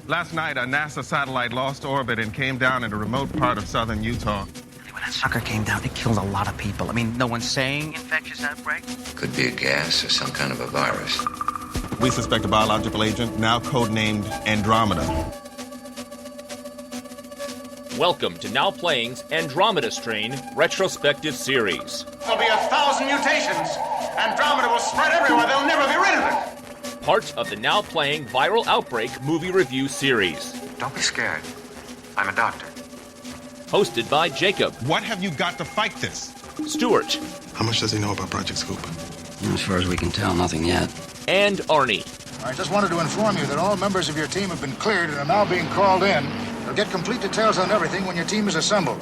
Last night, a NASA satellite lost orbit and came down in a remote part of southern Utah. When that sucker came down, it killed a lot of people. I mean, no one's saying infectious outbreak? Could be a gas or some kind of a virus. We suspect a biological agent, now codenamed Andromeda. Welcome to Now Playing's Andromeda Strain retrospective series. There'll be 1,000 mutations. Andromeda will spread everywhere. They'll never be rid of it. Part of the Now Playing Viral Outbreak movie review series. Don't be scared. I'm a doctor. Hosted by Jacob. What have you got to fight this? Stuart. How much does he know about Project Scoop? As far as we can tell, nothing yet. And Arnie. I just wanted to inform you that all members of your team have been cleared and are now being called in. You'll get complete details on everything when your team is assembled.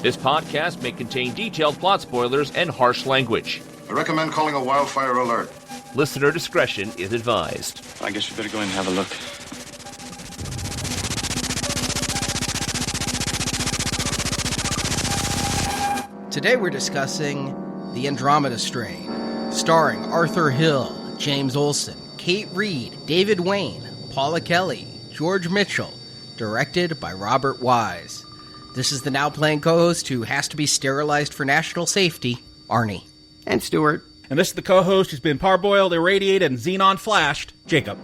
This podcast may contain detailed plot spoilers and harsh language. I recommend calling a wildfire alert. Listener discretion is advised. I guess we better go in and have a look. Today we're discussing The Andromeda Strain, starring Arthur Hill, James Olsen, Kate Reed, David Wayne, Paula Kelly, George Mitchell, directed by Robert Wise. This is the Now Playing co-host who has to be sterilized for national safety, Arnie. And Stuart. And this is the co-host who's been parboiled, irradiated, and xenon flashed, Jacob.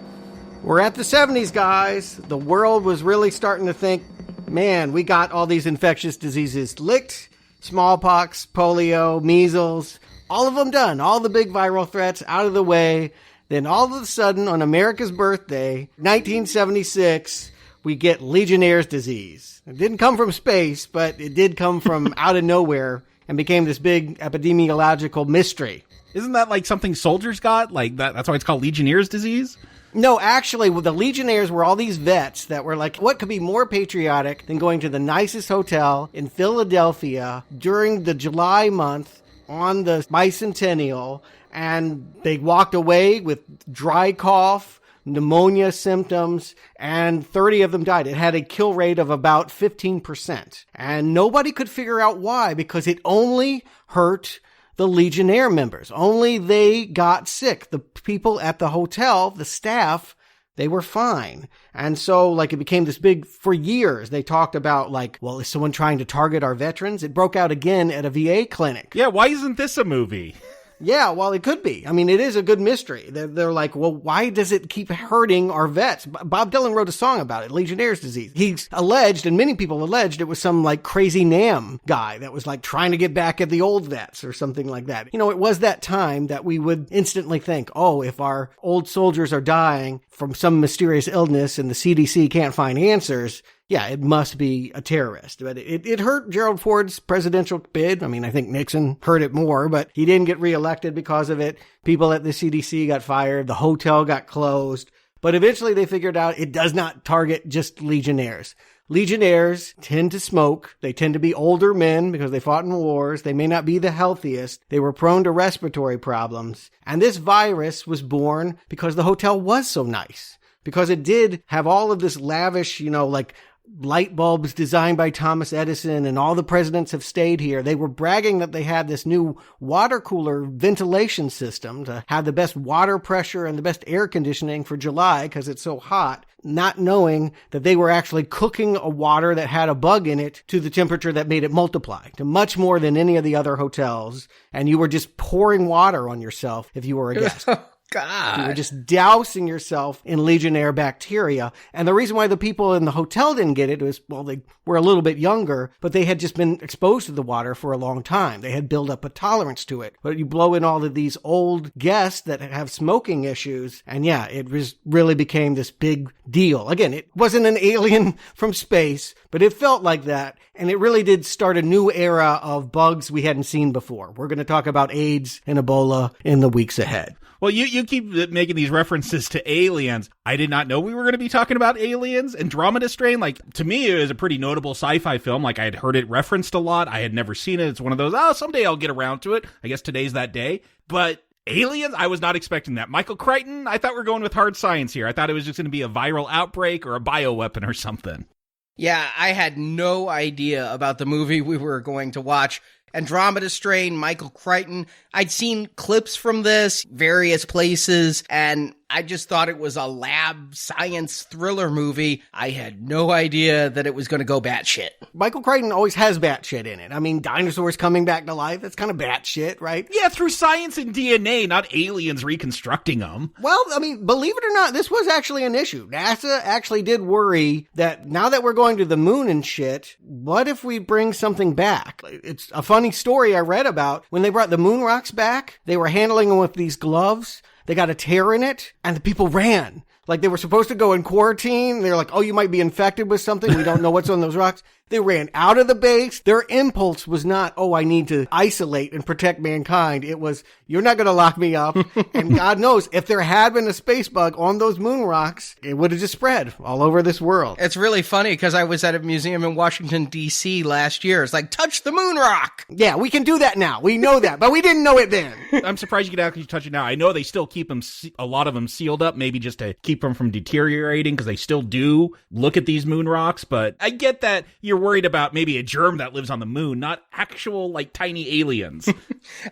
We're at the 70s, guys. The world was really starting to think, man, we got all these infectious diseases licked. Smallpox, polio, measles, all of them done. All the big viral threats out of the way. Then all of a sudden, on America's birthday, 1976, we get Legionnaire's disease. It didn't come from space, but it did come from out of nowhere and became this big epidemiological mystery. Isn't that like something soldiers got? Like that's why it's called Legionnaire's disease? No, actually, the Legionnaires were all these vets that were like, what could be more patriotic than going to the nicest hotel in Philadelphia during the July month on the bicentennial, and they walked away with dry cough, pneumonia symptoms, and 30 of them died. It had a kill rate of about 15%. And nobody could figure out why, because it only hurt the Legionnaire members. Only they got sick. The people at the hotel, the staff, they were fine. And so, it became this big, for years, they talked about, well, is someone trying to target our veterans? It broke out again at a VA clinic. Yeah, why isn't this a movie? Yeah, well, it could be. I mean, it is a good mystery. They're like, well, why does it keep hurting our vets? Bob Dylan wrote a song about it, Legionnaire's disease. He's alleged, and many people alleged, it was some crazy NAM guy that was trying to get back at the old vets or something like that. It was that time that we would instantly think, oh, if our old soldiers are dying from some mysterious illness and the CDC can't find answers, yeah, it must be a terrorist. But it hurt Gerald Ford's presidential bid. I mean, I think Nixon hurt it more, but he didn't get reelected because of it. People at the CDC got fired. The hotel got closed. But eventually they figured out it does not target just Legionnaires. Legionnaires tend to smoke. They tend to be older men because they fought in wars. They may not be the healthiest. They were prone to respiratory problems. And this virus was born because the hotel was so nice. Because it did have all of this lavish, light bulbs designed by Thomas Edison, and all the presidents have stayed here. They were bragging that they had this new water cooler ventilation system to have the best water pressure and the best air conditioning for July because it's so hot, not knowing that they were actually cooking a water that had a bug in it to the temperature that made it multiply to much more than any of the other hotels. And you were just pouring water on yourself if you were a guest. God. You were just dousing yourself in Legionnaire bacteria. And the reason why the people in the hotel didn't get it was, well, they were a little bit younger, but they had just been exposed to the water for a long time. They had built up a tolerance to it. But you blow in all of these old guests that have smoking issues, and yeah, it really became this big deal. Again, it wasn't an alien from space, but it felt like that. And it really did start a new era of bugs we hadn't seen before. We're going to talk about AIDS and Ebola in the weeks ahead. Well, you keep making these references to aliens. I did not know we were going to be talking about aliens. Andromeda Strain, to me, it was a pretty notable sci-fi film. I had heard it referenced a lot. I had never seen it. It's one of those, someday I'll get around to it. I guess today's that day. But aliens, I was not expecting that. Michael Crichton, I thought we were going with hard science here. I thought it was just going to be a viral outbreak or a bioweapon or something. Yeah, I had no idea about the movie we were going to watch. Andromeda Strain, Michael Crichton. I'd seen clips from this, various places, and I just thought it was a lab science thriller movie. I had no idea that it was going to go batshit. Michael Crichton always has batshit in it. I mean, dinosaurs coming back to life, that's kind of batshit, right? Yeah, through science and DNA, not aliens reconstructing them. Well, I mean, believe it or not, this was actually an issue. NASA actually did worry that now that we're going to the moon and shit, what if we bring something back? It's a funny story I read about. When they brought the moon rocks back, they were handling them with these gloves. They got a tear in it, and the people ran. Like, they were supposed to go in quarantine. They're like, oh, you might be infected with something. We don't know what's on those rocks. They ran out of the base. Their impulse was not, oh, I need to isolate and protect mankind. It was, you're not going to lock me up. And God knows, if there had been a space bug on those moon rocks, it would have just spread all over this world. It's really funny because I was at a museum in Washington, D.C. last year. It's like, touch the moon rock. Yeah, we can do that now. We know that, but we didn't know it then. I'm surprised you could actually touch it now. I know they still keep them, a lot of them sealed up, maybe just to keep them from deteriorating, because they still do look at these moon rocks. But I get that you're worried about maybe a germ that lives on the moon, not actual, like, tiny aliens.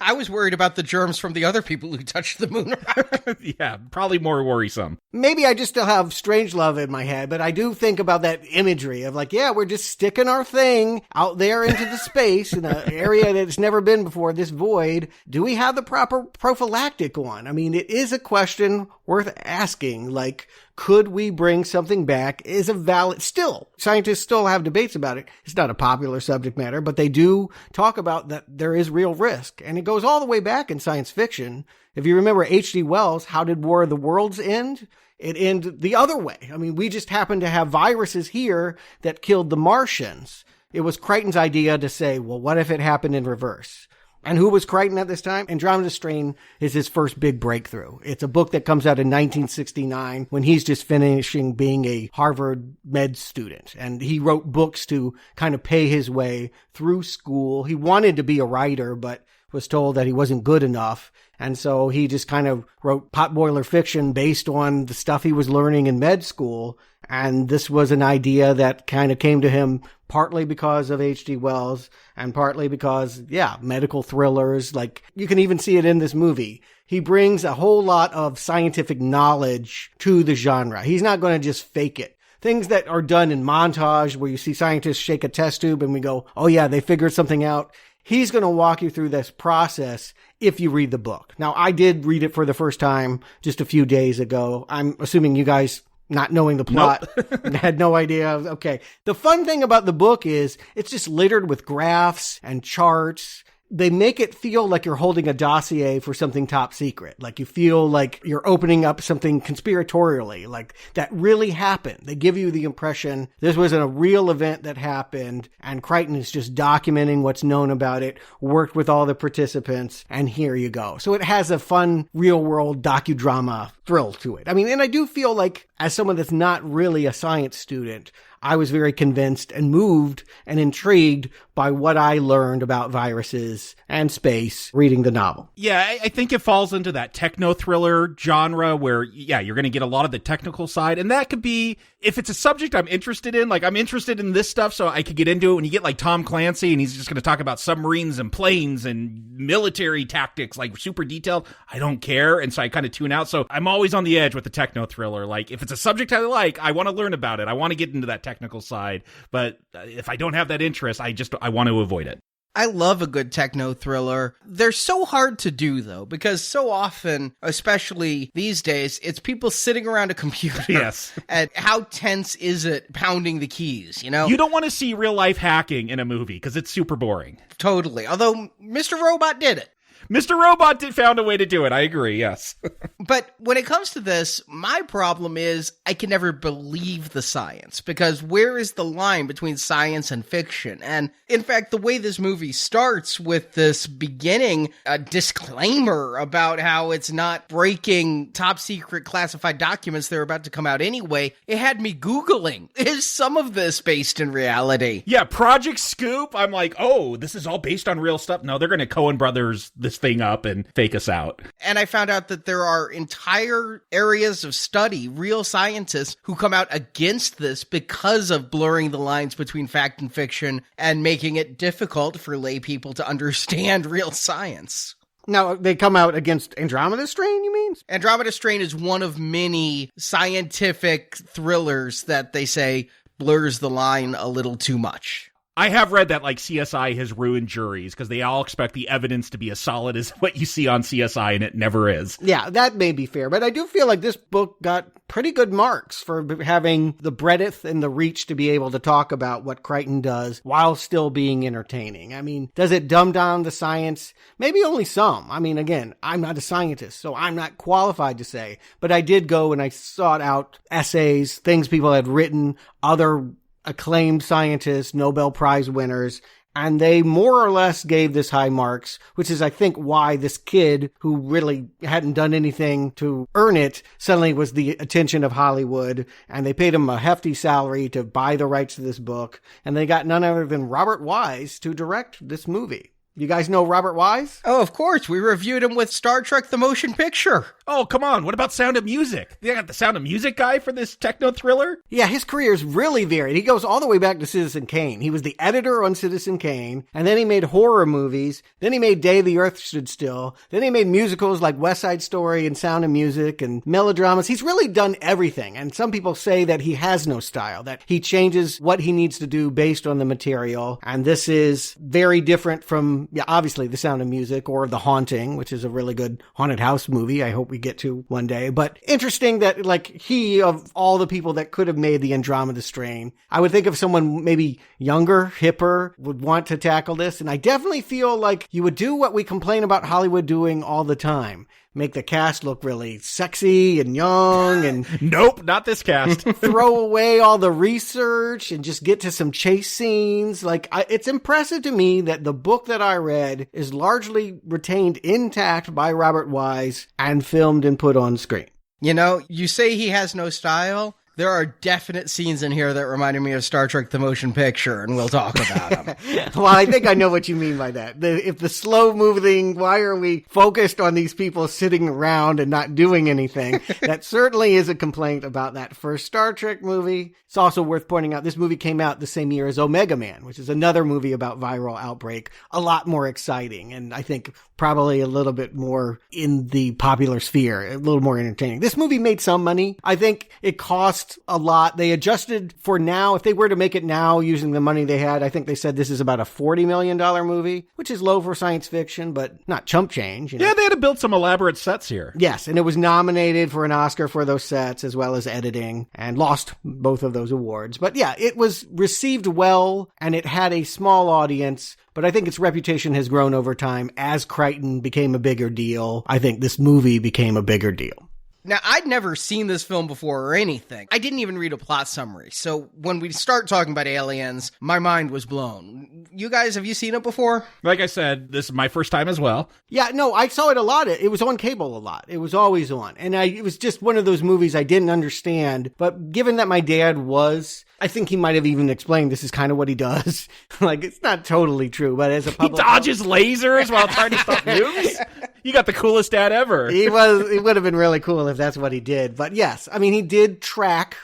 I was worried about the germs from the other people who touched the moon rock. Yeah, probably more worrisome. Maybe I just still have Strangelove in my head, but I do think about that imagery of like, yeah, we're just sticking our thing out there into the space in an area that's never been before, this void. Do we have the proper prophylactic on? I mean, it is a question worth asking. Like, could we bring something back? Is a valid, still, scientists still have debates about it. It's not a popular subject matter, but they do talk about that there is real risk. And it goes all the way back in science fiction. If you remember H.G. Wells, how did War of the Worlds end? It ended the other way. I mean, we just happened to have viruses here that killed the Martians. It was Crichton's idea to say, well, what if it happened in reverse? And who was Crichton at this time? Andromeda Strain is his first big breakthrough. It's a book that comes out in 1969 when he's just finishing being a Harvard med student. And he wrote books to kind of pay his way through school. He wanted to be a writer, but was told that he wasn't good enough. And so he just kind of wrote potboiler fiction based on the stuff he was learning in med school. And this was an idea that kind of came to him partly because of H.G. Wells and partly because, yeah, medical thrillers. Like, you can even see it in this movie. He brings a whole lot of scientific knowledge to the genre. He's not going to just fake it. Things that are done in montage where you see scientists shake a test tube and we go, oh yeah, they figured something out. He's going to walk you through this process if you read the book. Now, I did read it for the first time just a few days ago. I'm assuming you guys, not knowing the plot, had no idea. Okay. The fun thing about the book is it's just littered with graphs and charts. They make it feel like you're holding a dossier for something top secret. Like you feel like you're opening up something conspiratorially, like that really happened. They give you the impression this was a real event that happened, and Crichton is just documenting what's known about it, worked with all the participants, and here you go. So it has a fun real-world docudrama thrill to it. I mean, and I do feel like, as someone that's not really a science student, I was very convinced and moved and intrigued by what I learned about viruses and space reading the novel. Yeah, I think it falls into that techno-thriller genre where, yeah, you're going to get a lot of the technical side. And that could be, if it's a subject I'm interested in, like I'm interested in this stuff so I could get into it. When you get like Tom Clancy and he's just going to talk about submarines and planes and military tactics, like super detailed, I don't care. And so I kind of tune out. So I'm always on the edge with the techno-thriller. Like if it's a subject I like, I want to learn about it. I want to get into that technical side. But if I don't have that interest, I want to avoid it. I love a good techno thriller. They're so hard to do, though, because so often, especially these days, it's people sitting around a computer. Yes. And how tense is it pounding the keys, you know? You don't want to see real life hacking in a movie because it's super boring. Totally. Although Mr. Robot did it. Mr. Robot found a way to do it. I agree, yes. But when it comes to this, my problem is I can never believe the science, because where is the line between science and fiction? And in fact, the way this movie starts with this beginning, a disclaimer about how it's not breaking top secret classified documents that are about to come out anyway, it had me Googling, is some of this based in reality? Yeah, Project Scoop, I'm like, oh, this is all based on real stuff. No, they're going to Coen Brothers this thing up and fake us out. And I found out that there are entire areas of study, real scientists who come out against this because of blurring the lines between fact and fiction and making it difficult for lay people to understand real science. Now, they come out against Andromeda Strain, you mean? Andromeda Strain is one of many scientific thrillers that they say blurs the line a little too much. I have read that, like, CSI has ruined juries because they all expect the evidence to be as solid as what you see on CSI, and it never is. Yeah, that may be fair, but I do feel like this book got pretty good marks for having the breadth and the reach to be able to talk about what Crichton does while still being entertaining. I mean, does it dumb down the science? Maybe only some. I mean, again, I'm not a scientist, so I'm not qualified to say, but I did go and I sought out essays, things people had written, other acclaimed scientists, Nobel Prize winners, and they more or less gave this high marks, which is, I think, why this kid who really hadn't done anything to earn it suddenly was the attention of Hollywood, and they paid him a hefty salary to buy the rights to this book, and they got none other than Robert Wise to direct this movie. You guys know Robert Wise? Oh, of course. We reviewed him with Star Trek The Motion Picture. Oh, come on. What about Sound of Music? They got the Sound of Music guy for this techno thriller? Yeah, his career is really varied. He goes all the way back to Citizen Kane. He was the editor on Citizen Kane, and then he made horror movies. Then he made Day the Earth Stood Still. Then he made musicals like West Side Story and Sound of Music and melodramas. He's really done everything. And some people say that he has no style, that he changes what he needs to do based on the material. And this is very different from, obviously The Sound of Music or The Haunting, which is a really good haunted house movie I hope we get to one day. But interesting that, like, he, of all the people that could have made the Andromeda Strain, I would think of someone maybe younger, hipper, would want to tackle this. And I definitely feel like you would do what we complain about Hollywood doing all the time. Make the cast look really sexy and young and nope, not this cast. Throw away all the research and just get to some chase scenes. It's impressive to me that the book that I read is largely retained intact by Robert Wise and filmed and put on screen. You know, you say he has no style. There are definite scenes in here that reminded me of Star Trek The Motion Picture, and we'll talk about them. Well, I think I know what you mean by that. If the slow-moving, why are we focused on these people sitting around and not doing anything? That certainly is a complaint about that first Star Trek movie. It's also worth pointing out this movie came out the same year as Omega Man, which is another movie about viral outbreak. A lot more exciting, and I think probably a little bit more in the popular sphere, a little more entertaining. This movie made some money. I think it cost a lot. They adjusted for now. If they were to make it now using the money they had, I think they said this is about a $40 million movie, which is low for science fiction, but not chump change. You know? Yeah, they had to build some elaborate sets here. Yes, and it was nominated for an Oscar for those sets as well as editing and lost both of those awards. But yeah, it was received well and it had a small audience, but I think its reputation has grown over time. As Crichton became a bigger deal, I think this movie became a bigger deal. Now, I'd never seen this film before or anything. I didn't even read a plot summary. So when we start talking about aliens, my mind was blown. You guys, have you seen it before? Like I said, this is my first time as well. Yeah, no, I saw it a lot. It was on cable a lot. It was always on. And it was just one of those movies I didn't understand. But given that my dad was, I think he might have even explained this is kind of what he does. Like, it's not totally true, but as a public... He dodges lasers while trying to stop nukes? You got the coolest dad ever. It would have been really cool if that's what he did. But yes, I mean, he did track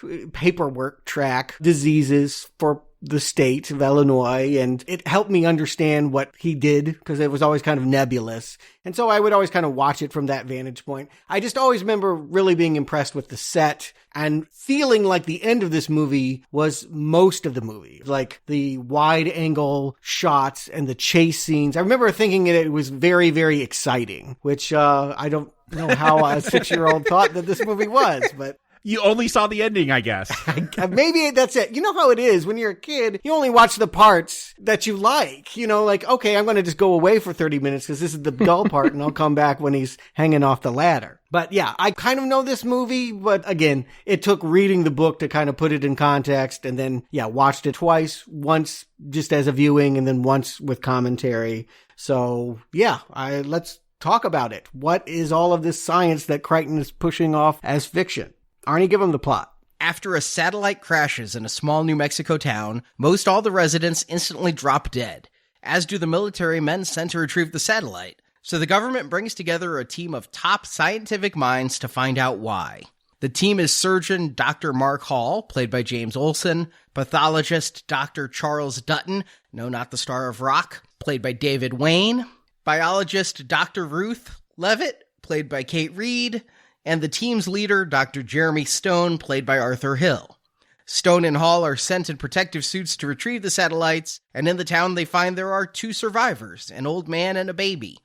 diseases for the state of Illinois, and it helped me understand what he did because it was always kind of nebulous. And so I would always kind of watch it from that vantage point. I just always remember really being impressed with the set and feeling like the end of this movie was most of the movie, like the wide angle shots and the chase scenes. I remember thinking it was very, very exciting, which I don't know how a 6-year-old thought that this movie was, but... You only saw the ending, I guess. Maybe that's it. You know how it is when you're a kid, you only watch the parts that you like. You know, like, okay, I'm going to just go away for 30 minutes because this is the dull part and I'll come back when he's hanging off the ladder. But yeah, I kind of know this movie, but again, it took reading the book to kind of put it in context and then, yeah, watched it twice, once just as a viewing and then once with commentary. So yeah, let's talk about it. What is all of this science that Crichton is pushing off as fiction? Arnie, give him the plot. After a satellite crashes in a small New Mexico town, most all the residents instantly drop dead, as do the military men sent to retrieve the satellite. So the government brings together a team of top scientific minds to find out why. The team is surgeon Dr. Mark Hall, played by James Olsen, pathologist Dr. Charles Dutton, no, not the star of Rock, played by David Wayne, biologist Dr. Ruth Levitt, played by Kate Reed, and the team's leader, Dr. Jeremy Stone, played by Arthur Hill. Stone and Hall are sent in protective suits to retrieve the satellites, and in the town they find there are 2 survivors, an old man and a baby.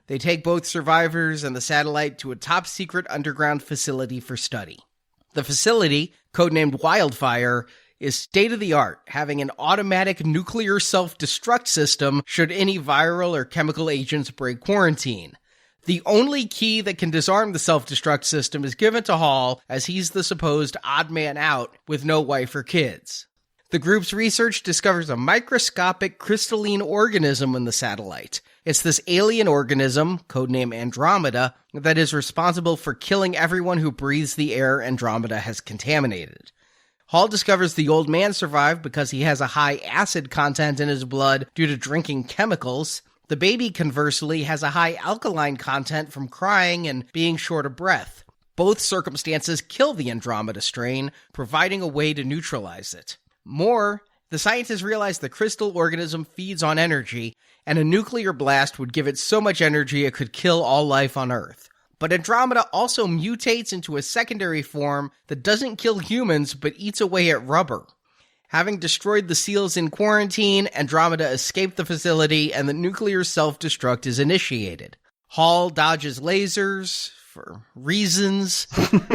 They take both survivors and the satellite to a top-secret underground facility for study. The facility, codenamed Wildfire, is state-of-the-art, having an automatic nuclear self-destruct system should any viral or chemical agents break quarantine. The only key that can disarm the self-destruct system is given to Hall, as he's the supposed odd man out with no wife or kids. The group's research discovers a microscopic crystalline organism in the satellite. It's this alien organism, codename Andromeda, that is responsible for killing everyone who breathes the air Andromeda has contaminated. Hall discovers the old man survived because he has a high acid content in his blood due to drinking chemicals. The baby, conversely, has a high alkaline content from crying and being short of breath. Both circumstances kill the Andromeda strain, providing a way to neutralize it. More, the scientists realize the crystal organism feeds on energy, and a nuclear blast would give it so much energy it could kill all life on Earth. But Andromeda also mutates into a secondary form that doesn't kill humans but eats away at rubber. Having destroyed the SEALs in quarantine, Andromeda escaped the facility and the nuclear self-destruct is initiated. Hall dodges lasers for reasons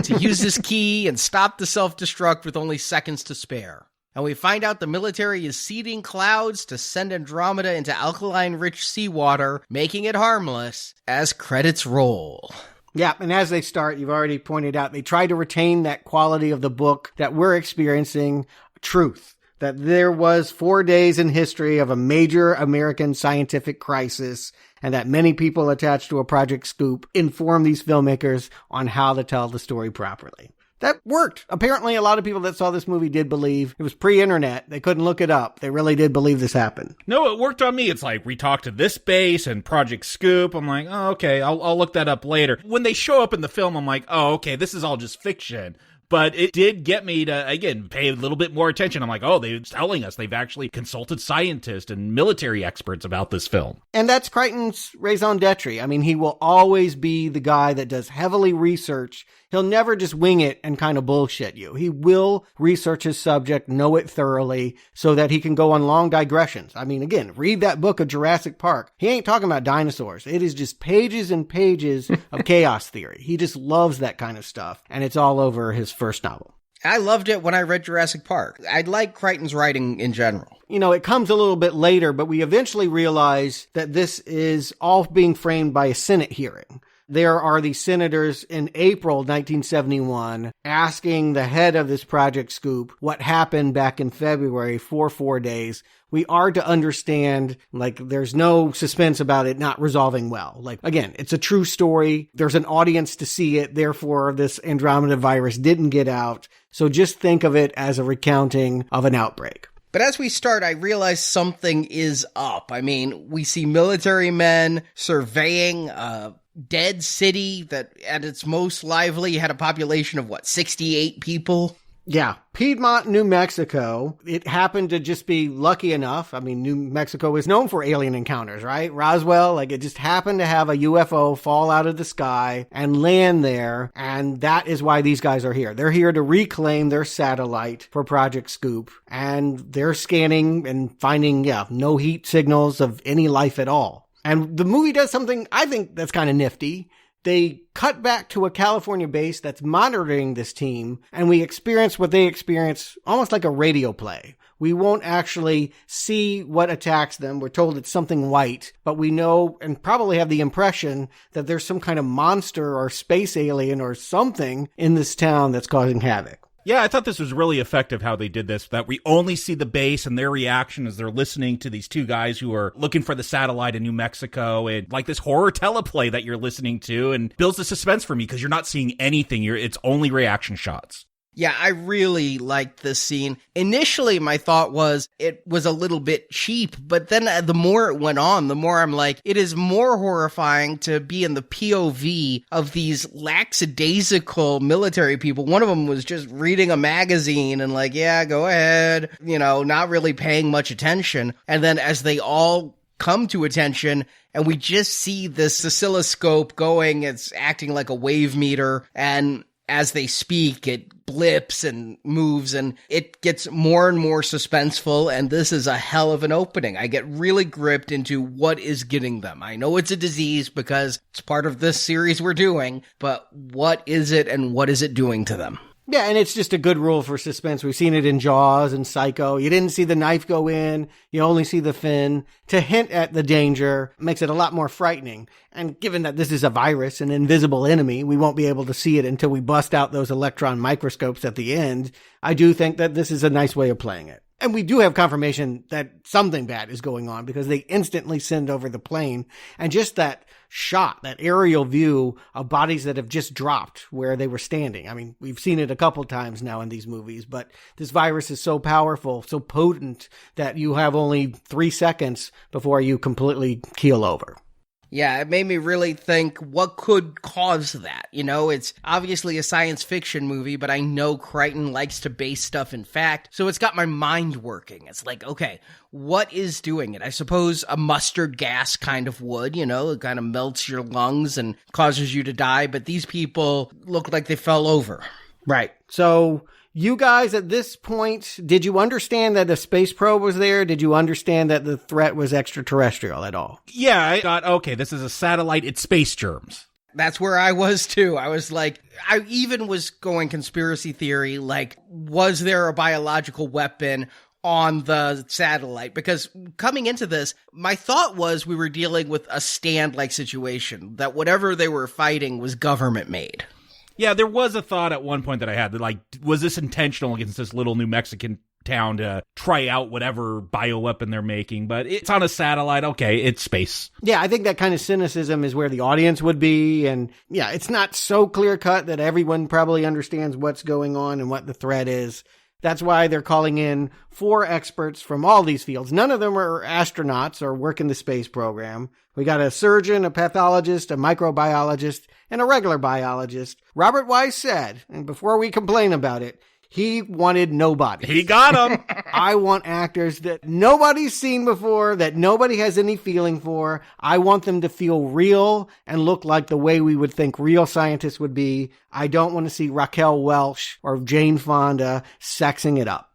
to use his key and stop the self-destruct with only seconds to spare. And we find out the military is seeding clouds to send Andromeda into alkaline-rich seawater, making it harmless, as credits roll. Yeah, and as they start, you've already pointed out, they try to retain that quality of the book that we're experiencing, truth. That there was 4 days in history of a major American scientific crisis, and that many people attached to a Project Scoop informed these filmmakers on how to tell the story properly. That worked. Apparently, a lot of people that saw this movie did believe. It was pre-internet. They couldn't look it up. They really did believe this happened. No, it worked on me. It's like, we talked to this base and Project Scoop. I'm like, oh, okay, I'll look that up later. When they show up in the film, I'm like, oh, okay, this is all just fiction. But it did get me to, again, pay a little bit more attention. I'm like, oh, they're telling us they've actually consulted scientists and military experts about this film. And that's Crichton's raison d'etre. I mean, he will always be the guy that does heavily research. He'll never just wing it and kind of bullshit you. He will research his subject, know it thoroughly, so that he can go on long digressions. I mean, again, read that book of Jurassic Park. He ain't talking about dinosaurs. It is just pages and pages of chaos theory. He just loves that kind of stuff, and it's all over his first novel. I loved it when I read Jurassic Park. I like Crichton's writing in general. You know, it comes a little bit later, but we eventually realize that this is all being framed by a Senate hearing. There are these senators in April 1971 asking the head of this Project Scoop what happened back in February for 4 days. We are to understand, like, there's no suspense about it not resolving well. Like, again, it's a true story. There's an audience to see it. Therefore, this Andromeda virus didn't get out. So just think of it as a recounting of an outbreak. But as we start, I realize something is up. I mean, we see military men surveying a dead city that at its most lively had a population of, 68 people? Yeah. Piedmont, New Mexico. It happened to just be lucky enough. I mean, New Mexico is known for alien encounters, right? Roswell, it just happened to have a UFO fall out of the sky and land there. And that is why these guys are here. They're here to reclaim their satellite for Project Scoop. And they're scanning and finding, no heat signals of any life at all. And the movie does something I think that's kind of nifty. They cut back to a California base that's monitoring this team, and we experience what they experience almost like a radio play. We won't actually see what attacks them. We're told it's something white, but we know and probably have the impression that there's some kind of monster or space alien or something in this town that's causing havoc. Yeah, I thought this was really effective how they did this, that we only see the base and their reaction as they're listening to these two guys who are looking for the satellite in New Mexico, and like this horror teleplay that you're listening to, and builds the suspense for me because you're not seeing anything. It's only reaction shots. Yeah, I really liked this scene. Initially, my thought was it was a little bit cheap, but then the more it went on, the more I'm like, it is more horrifying to be in the POV of these lackadaisical military people. One of them was just reading a magazine and like, yeah, go ahead, not really paying much attention. And then as they all come to attention and we just see this oscilloscope going. It's acting like a wave meter, and as they speak, it blips and moves, and it gets more and more suspenseful, and this is a hell of an opening. I get really gripped into what is getting them. I know it's a disease because it's part of this series we're doing, but what is it and what is it doing to them? Yeah, and it's just a good rule for suspense. We've seen it in Jaws and Psycho. You didn't see the knife go in. You only see the fin. To hint at the danger makes it a lot more frightening. And given that this is a virus, an invisible enemy, we won't be able to see it until we bust out those electron microscopes at the end. I do think that this is a nice way of playing it. And we do have confirmation that something bad is going on because they instantly send over the plane. And just that shot, that aerial view of bodies that have just dropped where they were standing. I mean, we've seen it a couple times now in these movies, but this virus is so powerful, so potent that you have only 3 seconds before you completely keel over. Yeah, it made me really think what could cause that. You know, it's obviously a science fiction movie, but I know Crichton likes to base stuff in fact, so it's got my mind working. It's like, okay, what is doing it? I suppose a mustard gas kind of would, you know, it kind of melts your lungs and causes you to die, but these people look like they fell over. Right. So you guys at this point, did you understand that a space probe was there? Did you understand that the threat was extraterrestrial at all? Yeah, I thought, okay, this is a satellite, it's space germs. That's where I was too. I was like, I even was going conspiracy theory, like, was there a biological weapon on the satellite? Because coming into this, my thought was we were dealing with a stand-like situation, that whatever they were fighting was government made. Yeah, there was a thought at one point that I had that, like, was this intentional against this little New Mexican town to try out whatever bioweapon they're making? But it's on a satellite. Okay, it's space. Yeah, I think that kind of cynicism is where the audience would be. And yeah, it's not so clear cut that everyone probably understands what's going on and what the threat is. That's why they're calling in 4 experts from all these fields. None of them are astronauts or work in the space program. We got a surgeon, a pathologist, a microbiologist, and a regular biologist. Robert Wise said, and before we complain about it, he wanted nobody. He got them. I want actors that nobody's seen before, that nobody has any feeling for. I want them to feel real and look like the way we would think real scientists would be. I don't want to see Raquel Welch or Jane Fonda sexing it up.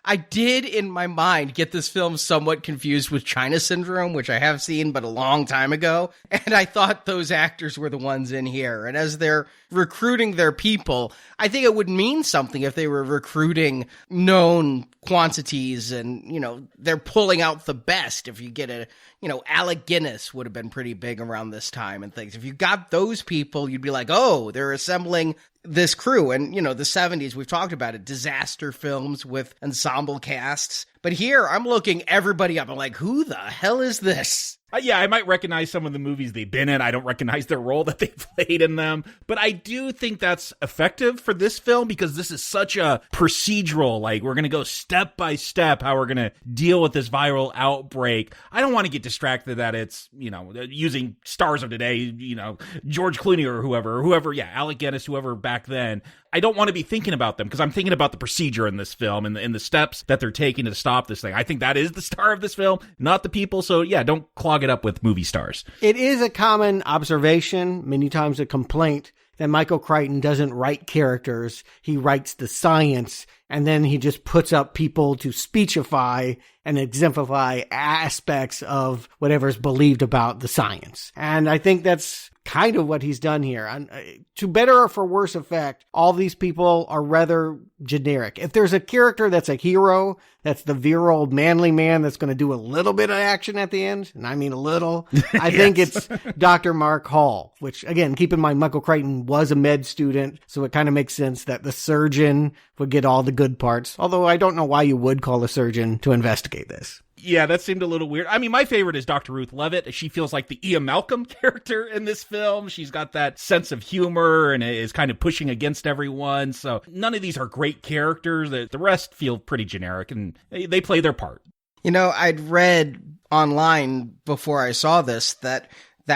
I did, in my mind, get this film somewhat confused with China Syndrome, which I have seen, but a long time ago. And I thought those actors were the ones in here. And as they're recruiting their people, I think it would mean something if they were recruiting known quantities and, you know, they're pulling out the best. If you get a, you know, Alec Guinness would have been pretty big around this time and things. If you got those people, you'd be like, oh, they're assembling this crew. And, you know, the 70s, we've talked about it, disaster films with ensemble casts. But here, I'm looking everybody up. I'm like, who the hell is this? Yeah, I might recognize some of the movies they've been in. I don't recognize their role that they played in them. But I do think that's effective for this film because this is such a procedural, like, we're going to go step by step how we're going to deal with this viral outbreak. I don't want to get distracted that it's, you know, using stars of today, you know, George Clooney or whoever, yeah, Alec Guinness, whoever back then. I don't want to be thinking about them because I'm thinking about the procedure in this film and the steps that they're taking to stop this thing. I think that is the star of this film, not the people. So yeah, don't clog it up with movie stars. It is a common observation, many times a complaint, that Michael Crichton doesn't write characters. He writes the science, and then he just puts up people to speechify and exemplify aspects of whatever's believed about the science. And I think that's kind of what he's done here. And to better or for worse effect, all these people are rather generic. If there's a character that's a hero, that's the virile, manly man that's going to do a little bit of action at the end, and I mean a little, I think it's Dr. Mark Hall, which, again, keep in mind, Michael Crichton was a med student, so it kind of makes sense that the surgeon would get all the good parts, although I don't know why you would call a surgeon to investigate this. Yeah, that seemed a little weird. I mean, my favorite is Dr. Ruth Levitt. She feels like the Ian Malcolm character in this film. She's got that sense of humor and is kind of pushing against everyone. So none of these are great characters. The rest feel pretty generic, and they play their part. You know, I'd read online before I saw this that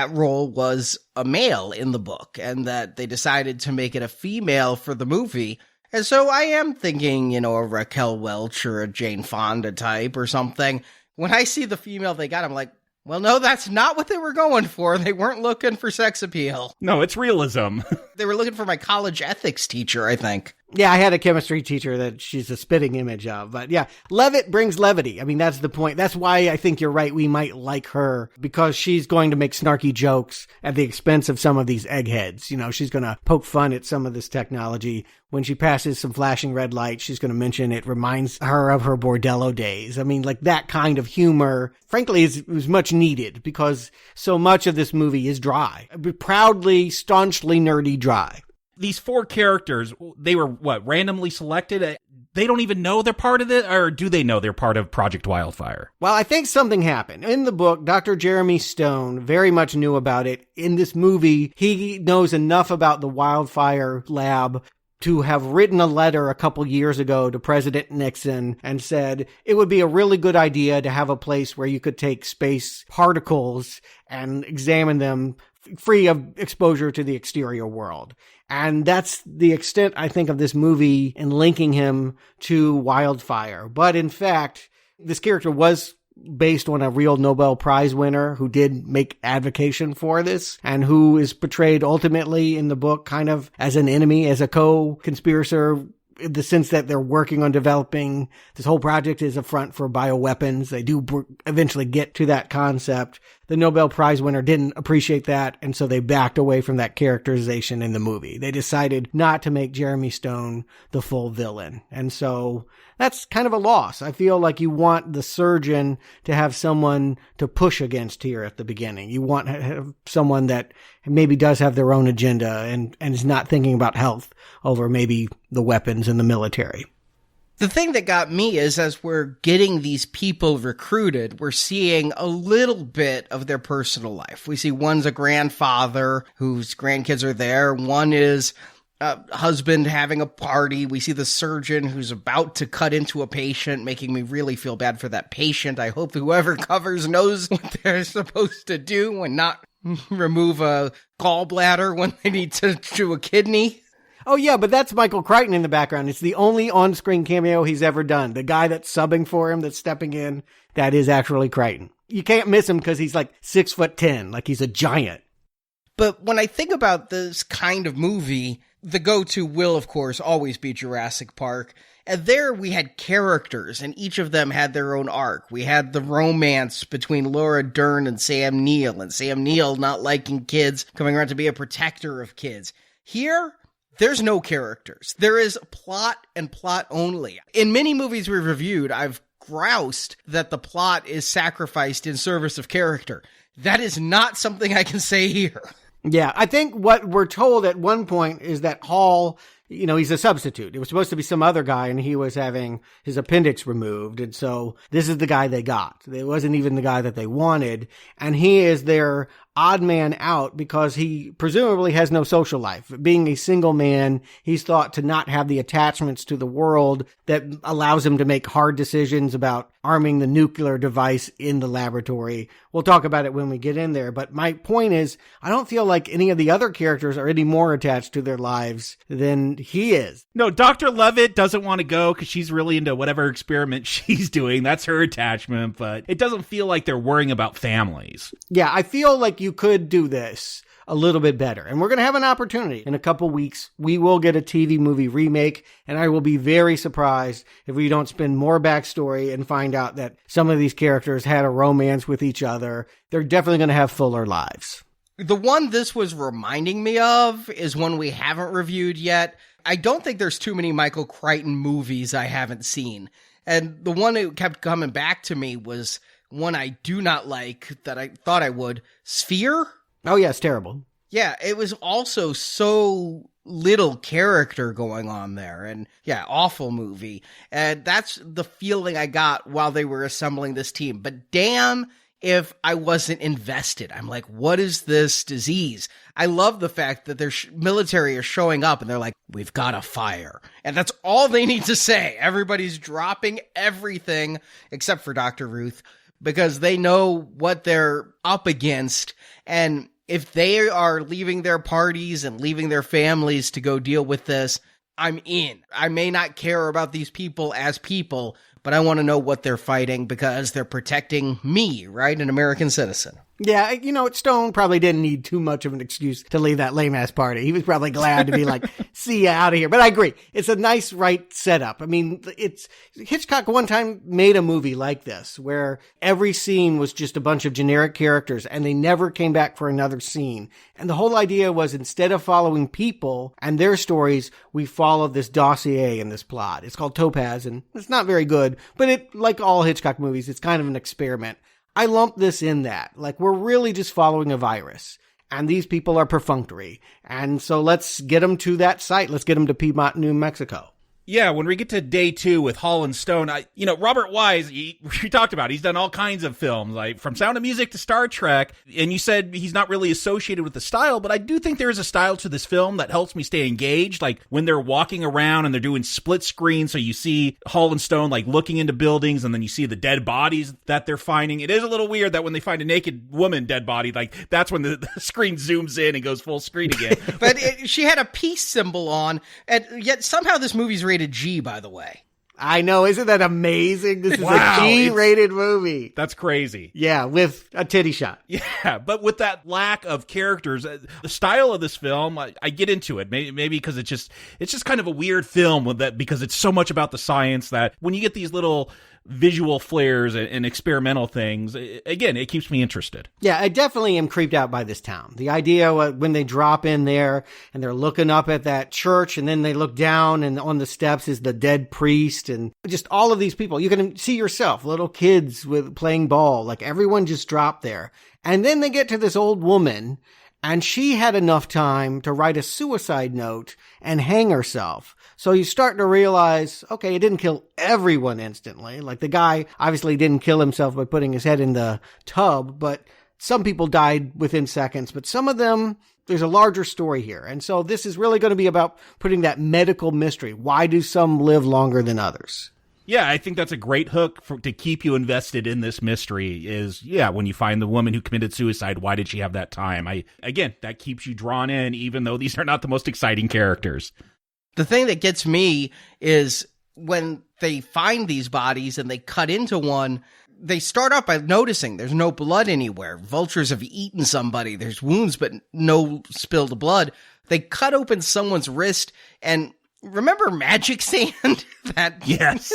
role was a male in the book and that they decided to make it a female for the movie. And so I am thinking, you know, a Raquel Welch or a Jane Fonda type or something. When I see the female they got, I'm like, Well, no, that's not what they were going for. They weren't looking for sex appeal. No, it's realism. They were looking for my college ethics teacher, I think. Yeah, I had a chemistry teacher that she's a spitting image of. But yeah, Levitt brings levity. I mean, that's the point. That's why I think you're right. We might like her because she's going to make snarky jokes at the expense of some of these eggheads. You know, she's going to poke fun at some of this technology. When she passes some flashing red lights, she's going to mention it reminds her of her bordello days. I mean, like that kind of humor, frankly, is much needed because so much of this movie is dry. Proudly, staunchly nerdy dry. These 4 characters, they were, randomly selected? They don't even know they're part of it, or do they know they're part of Project Wildfire? Well, I think something happened. In the book, Dr. Jeremy Stone very much knew about it. In this movie, he knows enough about the Wildfire Lab to have written a letter a couple years ago to President Nixon and said it would be a really good idea to have a place where you could take space particles and examine them free of exposure to the exterior world. And that's the extent, I think, of this movie in linking him to Wildfire. But in fact, this character was based on a real Nobel Prize winner who did make advocation for this and who is portrayed ultimately in the book kind of as an enemy, as a co-conspirator, in the sense that they're working on developing this whole project is a front for bioweapons. They do eventually get to that concept. The Nobel Prize winner didn't appreciate that, and so they backed away from that characterization in the movie. They decided not to make Jeremy Stone the full villain. And so that's kind of a loss. I feel like you want the surgeon to have someone to push against here at the beginning. You want to have someone that maybe does have their own agenda and is not thinking about health over maybe the weapons and the military. The thing that got me is as we're getting these people recruited, we're seeing a little bit of their personal life. We see one's a grandfather whose grandkids are there. One is a husband having a party. We see the surgeon who's about to cut into a patient, making me really feel bad for that patient. I hope whoever covers knows what they're supposed to do and not remove a gallbladder when they need to do a kidney. Oh, yeah, but that's Michael Crichton in the background. It's the only on-screen cameo he's ever done. The guy that's subbing for him, that's stepping in, that is actually Crichton. You can't miss him because he's like 6'10", like he's a giant. But when I think about this kind of movie, the go-to will, of course, always be Jurassic Park. And there we had characters, and each of them had their own arc. We had the romance between Laura Dern and Sam Neill not liking kids, coming around to be a protector of kids. Here, there's no characters. There is plot and plot only. In many movies we've reviewed, I've groused that the plot is sacrificed in service of character. That is not something I can say here. Yeah, I think what we're told at one point is that Hall, he's a substitute. It was supposed to be some other guy, and he was having his appendix removed. And so this is the guy they got. It wasn't even the guy that they wanted. And he is their odd man out because he presumably has no social life. Being a single man, he's thought to not have the attachments to the world that allows him to make hard decisions about arming the nuclear device in the laboratory. We'll talk about it when we get in there. But my point is, I don't feel like any of the other characters are any more attached to their lives than he is. No, Dr. Levitt doesn't want to go because she's really into whatever experiment she's doing. That's her attachment, but it doesn't feel like they're worrying about families. Yeah, I feel like you could do this a little bit better. And we're going to have an opportunity. In a couple weeks, we will get a TV movie remake, and I will be very surprised if we don't spend more backstory and find out that some of these characters had a romance with each other. They're definitely going to have fuller lives. The one this was reminding me of is one we haven't reviewed yet. I don't think there's too many Michael Crichton movies I haven't seen. And the one that kept coming back to me was one I do not like that I thought I would. Sphere? Oh, yeah, it's terrible. Yeah, it was also so little character going on there. And yeah, awful movie. And that's the feeling I got while they were assembling this team. But damn if I wasn't invested. I'm like, what is this disease? I love the fact that their military is showing up and they're like, we've got a fire. And that's all they need to say. Everybody's dropping everything except for Dr. Ruth because they know what they're up against. And if they are leaving their parties and leaving their families to go deal with this, I'm in. I may not care about these people as people, but I want to know what they're fighting because they're protecting me, right? An American citizen. Yeah, Stone probably didn't need too much of an excuse to leave that lame-ass party. He was probably glad to be like, see ya out of here. But I agree. It's a nice, right setup. I mean, Hitchcock one time made a movie like this where every scene was just a bunch of generic characters and they never came back for another scene. And the whole idea was instead of following people and their stories, we followed this dossier in this plot. It's called Topaz and it's not very good, but like all Hitchcock movies, it's kind of an experiment. I lump this in that. Like, we're really just following a virus. And these people are perfunctory. And so let's get them to that site. Let's get them to Piedmont, New Mexico. Yeah, when we get to day 2 with Hall and Stone, Robert Wise, we talked about, he's done all kinds of films, like from Sound of Music to Star Trek, and you said he's not really associated with the style, but I do think there is a style to this film that helps me stay engaged, like when they're walking around and they're doing split screen, so you see Hall and Stone like looking into buildings, and then you see the dead bodies that they're finding. It is a little weird that when they find a naked woman dead body, like that's when the screen zooms in and goes full screen again. But she had a peace symbol on, and yet somehow this movie's rated G, by the way. I know. Isn't that amazing? This is a G-rated movie. That's crazy. Yeah, with a titty shot. Yeah, but with that lack of characters, the style of this film, I get into it. Maybe because it's just kind of a weird film with that, because it's so much about the science that when you get these little visual flares and experimental things, again, it keeps me interested. Yeah, I definitely am creeped out by this town. The idea when they drop in there and they're looking up at that church and then they look down and on the steps is the dead priest and just all of these people. You can see yourself, little kids playing ball, like everyone just dropped there. And then they get to this old woman and she had enough time to write a suicide note and hang herself. So you start to realize, okay, it didn't kill everyone instantly. Like the guy obviously didn't kill himself by putting his head in the tub, but some people died within seconds. But some of them, there's a larger story here. And so this is really going to be about putting that medical mystery. Why do some live longer than others? Yeah, I think that's a great hook to keep you invested in this mystery is, when you find the woman who committed suicide, why did she have that time? Again, that keeps you drawn in, even though these are not the most exciting characters. The thing that gets me is when they find these bodies and they cut into one, they start out by noticing there's no blood anywhere. Vultures have eaten somebody. There's wounds, but no spilled blood. They cut open someone's wrist and remember magic sand? Yes.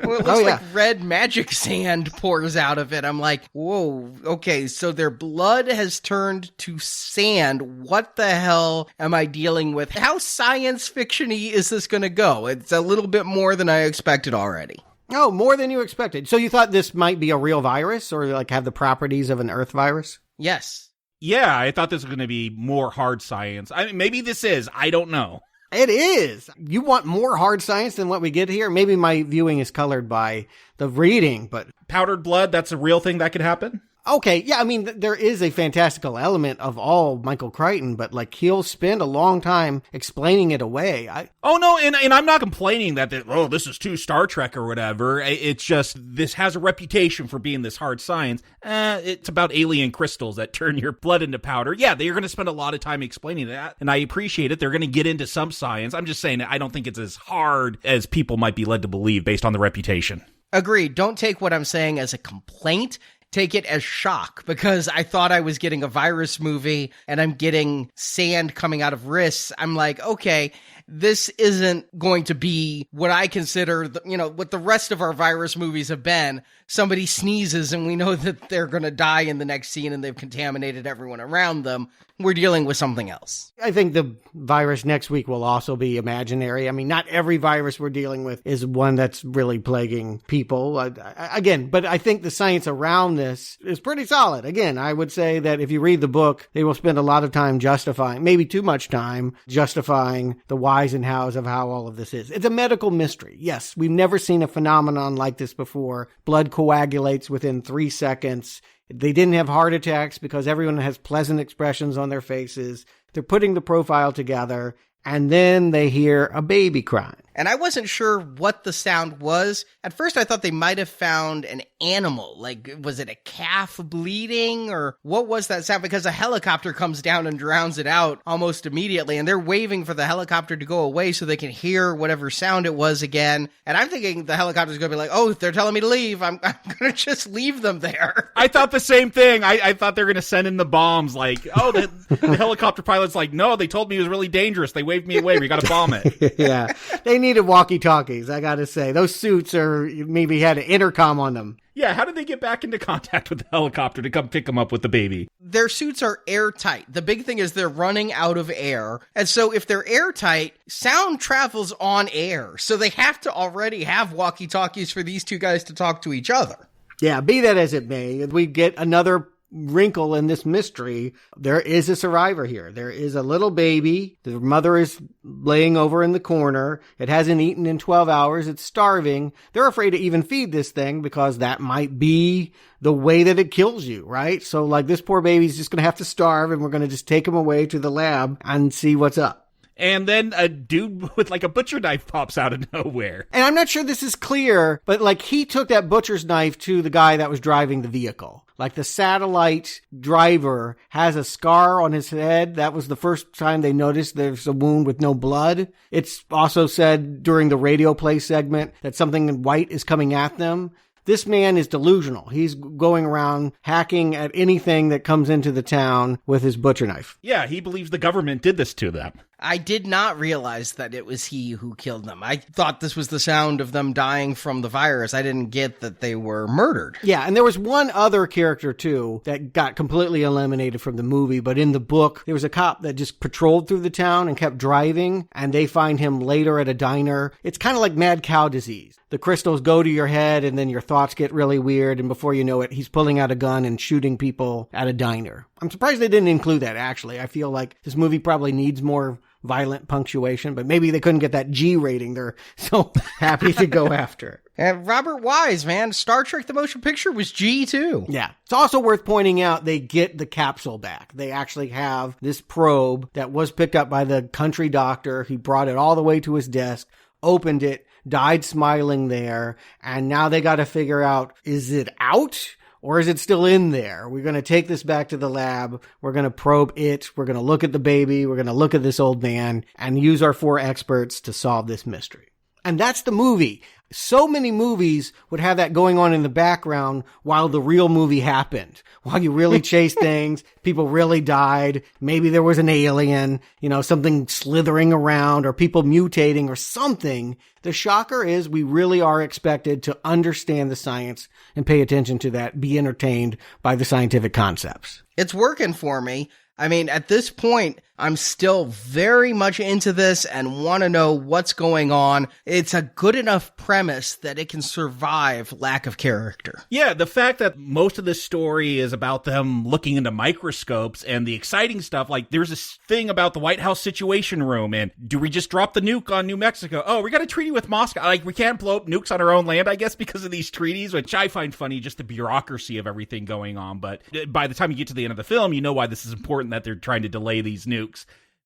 Well, it looks like red magic sand pours out of it. I'm like, whoa, okay, so their blood has turned to sand. What the hell am I dealing with? How science fiction-y is this going to go? It's a little bit more than I expected already. Oh, more than you expected. So you thought this might be a real virus or like have the properties of an Earth virus? Yes. Yeah, I thought this was going to be more hard science. I mean, maybe this is. I don't know. It is. You want more hard science than what we get here? Maybe my viewing is colored by the reading, but... Powdered blood, that's a real thing that could happen? Okay, yeah, I mean, there is a fantastical element of all Michael Crichton, but, like, he'll spend a long time explaining it away. Oh, no, and I'm not complaining that, this is too Star Trek or whatever. It's just, this has a reputation for being this hard science. It's about alien crystals that turn your blood into powder. Yeah, they're going to spend a lot of time explaining that, and I appreciate it. They're going to get into some science. I'm just saying I don't think it's as hard as people might be led to believe based on the reputation. Agreed. Don't take what I'm saying as a complaint. Take it as shock, because I thought I was getting a virus movie and I'm getting sand coming out of wrists. I'm like, okay, this isn't going to be what I consider, what the rest of our virus movies have been. Somebody sneezes and we know that they're going to die in the next scene and they've contaminated everyone around them. We're dealing with something else. I think the virus next week will also be imaginary. I mean, not every virus we're dealing with is one that's really plaguing people. Again, but I think the science around this is pretty solid. Again, I would say that if you read the book, they will spend a lot of time justifying, maybe too much time, justifying the whys and hows of how all of this is. It's a medical mystery. Yes, we've never seen a phenomenon like this before. Blood coagulates within 3 seconds. They didn't have heart attacks because everyone has pleasant expressions on their faces. They're putting the profile together, and then they hear a baby crying. and I wasn't sure what the sound was. At first, I thought they might have found an animal. Like, was it a calf bleeding, or what was that sound? Because a helicopter comes down and drowns it out almost immediately, and they're waving for the helicopter to go away so they can hear whatever sound it was again. And I'm thinking the helicopter's going to be like, oh, they're telling me to leave. I'm going to just leave them there. I thought the same thing. I thought they were going to send in the bombs. Like, oh, the helicopter pilot's like, no, they told me it was really dangerous. They waved me away. We got to bomb it. Yeah. They needed walkie-talkies, I got to say. Those suits maybe had an intercom on them. Yeah, how did they get back into contact with the helicopter to come pick them up with the baby? Their suits are airtight. The big thing is they're running out of air. And so if they're airtight, sound travels on air. So they have to already have walkie-talkies for these two guys to talk to each other. Yeah, be that as it may, we get another wrinkle in this mystery. There is a survivor here. There is a little baby. The mother is laying over in the corner. It hasn't eaten in 12 hours. It's starving. They're afraid to even feed this thing because that might be the way that it kills you, right? So like this poor baby's just going to have to starve, and we're going to just take him away to the lab and see what's up. And then a dude with like a butcher knife pops out of nowhere. And I'm not sure this is clear, but like he took that butcher's knife to the guy that was driving the vehicle. Like the satellite driver has a scar on his head. That was the first time they noticed there's a wound with no blood. It's also said during the radio play segment that something white is coming at them. This man is delusional. He's going around hacking at anything that comes into the town with his butcher knife. Yeah, he believes the government did this to them. I did not realize that it was he who killed them. I thought this was the sound of them dying from the virus. I didn't get that they were murdered. Yeah, and there was one other character, too, that got completely eliminated from the movie. But in the book, there was a cop that just patrolled through the town and kept driving, and they find him later at a diner. It's kind of like mad cow disease. The crystals go to your head, and then your thoughts get really weird, and before you know it, he's pulling out a gun and shooting people at a diner. I'm surprised they didn't include that, actually. I feel like this movie probably needs more violent punctuation, but maybe they couldn't get that G rating. They're so happy to go after it. And Robert Wise, man, Star Trek the Motion Picture was G too. Yeah. It's also worth pointing out they get the capsule back. They actually have this probe that was picked up by the country doctor. He brought it all the way to his desk, opened it, died smiling there, and now they got to figure out, is it out? Or is it still in there? We're going to take this back to the lab. We're going to probe it. We're going to look at the baby. We're going to look at this old man and use our 4 experts to solve this mystery. And that's the movie. So many movies would have that going on in the background while the real movie happened. While you really chased things, people really died. Maybe there was an alien, something slithering around or people mutating or something. The shocker is we really are expected to understand the science and pay attention to that, be entertained by the scientific concepts. It's working for me. I mean, at this point, I'm still very much into this and want to know what's going on. It's a good enough premise that it can survive lack of character. Yeah, the fact that most of this story is about them looking into microscopes and the exciting stuff, like there's this thing about the White House Situation Room, and do we just drop the nuke on New Mexico? Oh, we got a treaty with Moscow. Like, we can't blow up nukes on our own land, I guess, because of these treaties, which I find funny, just the bureaucracy of everything going on. But by the time you get to the end of the film, you know why this is important, that they're trying to delay these nukes.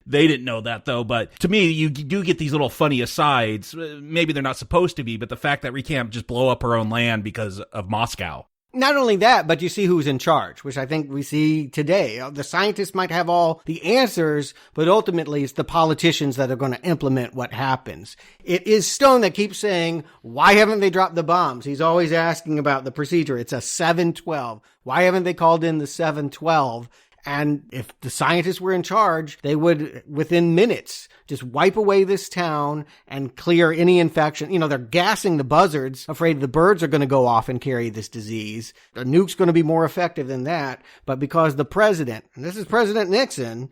They didn't know that, though, but to me, you do get these little funny asides. Maybe they're not supposed to be, but the fact that we can't just blow up our own land because of Moscow. Not only that, but you see who's in charge, which I think we see today. The scientists might have all the answers, but ultimately it's the politicians that are going to implement what happens. It is Stone that keeps saying, why haven't they dropped the bombs? He's always asking about the procedure. It's a 712. Why haven't they called in the 712? And if the scientists were in charge, they would, within minutes, just wipe away this town and clear any infection. They're gassing the buzzards, afraid the birds are going to go off and carry this disease. The nuke's going to be more effective than that. But because the president, and this is President Nixon,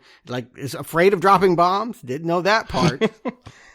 is afraid of dropping bombs, didn't know that part.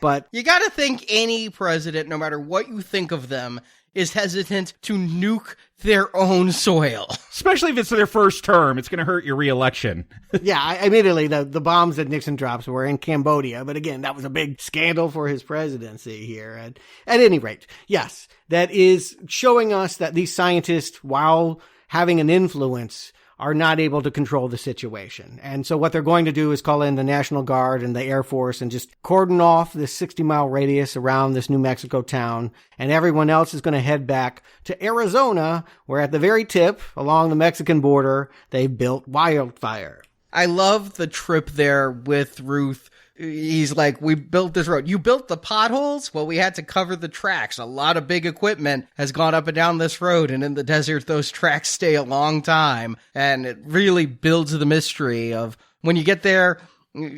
But you got to think any president, no matter what you think of them, is hesitant to nuke their own soil. Especially if it's their first term. It's going to hurt your re-election. Yeah, admittedly, the bombs that Nixon drops were in Cambodia. But again, that was a big scandal for his presidency here. And at any rate, yes, that is showing us that these scientists, while having an influence, are not able to control the situation. And so what they're going to do is call in the National Guard and the Air Force and just cordon off this 60-mile radius around this New Mexico town. And everyone else is going to head back to Arizona, where at the very tip, along the Mexican border, they built wildfire. I love the trip there with Ruth. He's like, we built this road. You built the potholes? Well, we had to cover the tracks. A lot of big equipment has gone up and down this road, and in the desert, those tracks stay a long time. And it really builds the mystery of when you get there.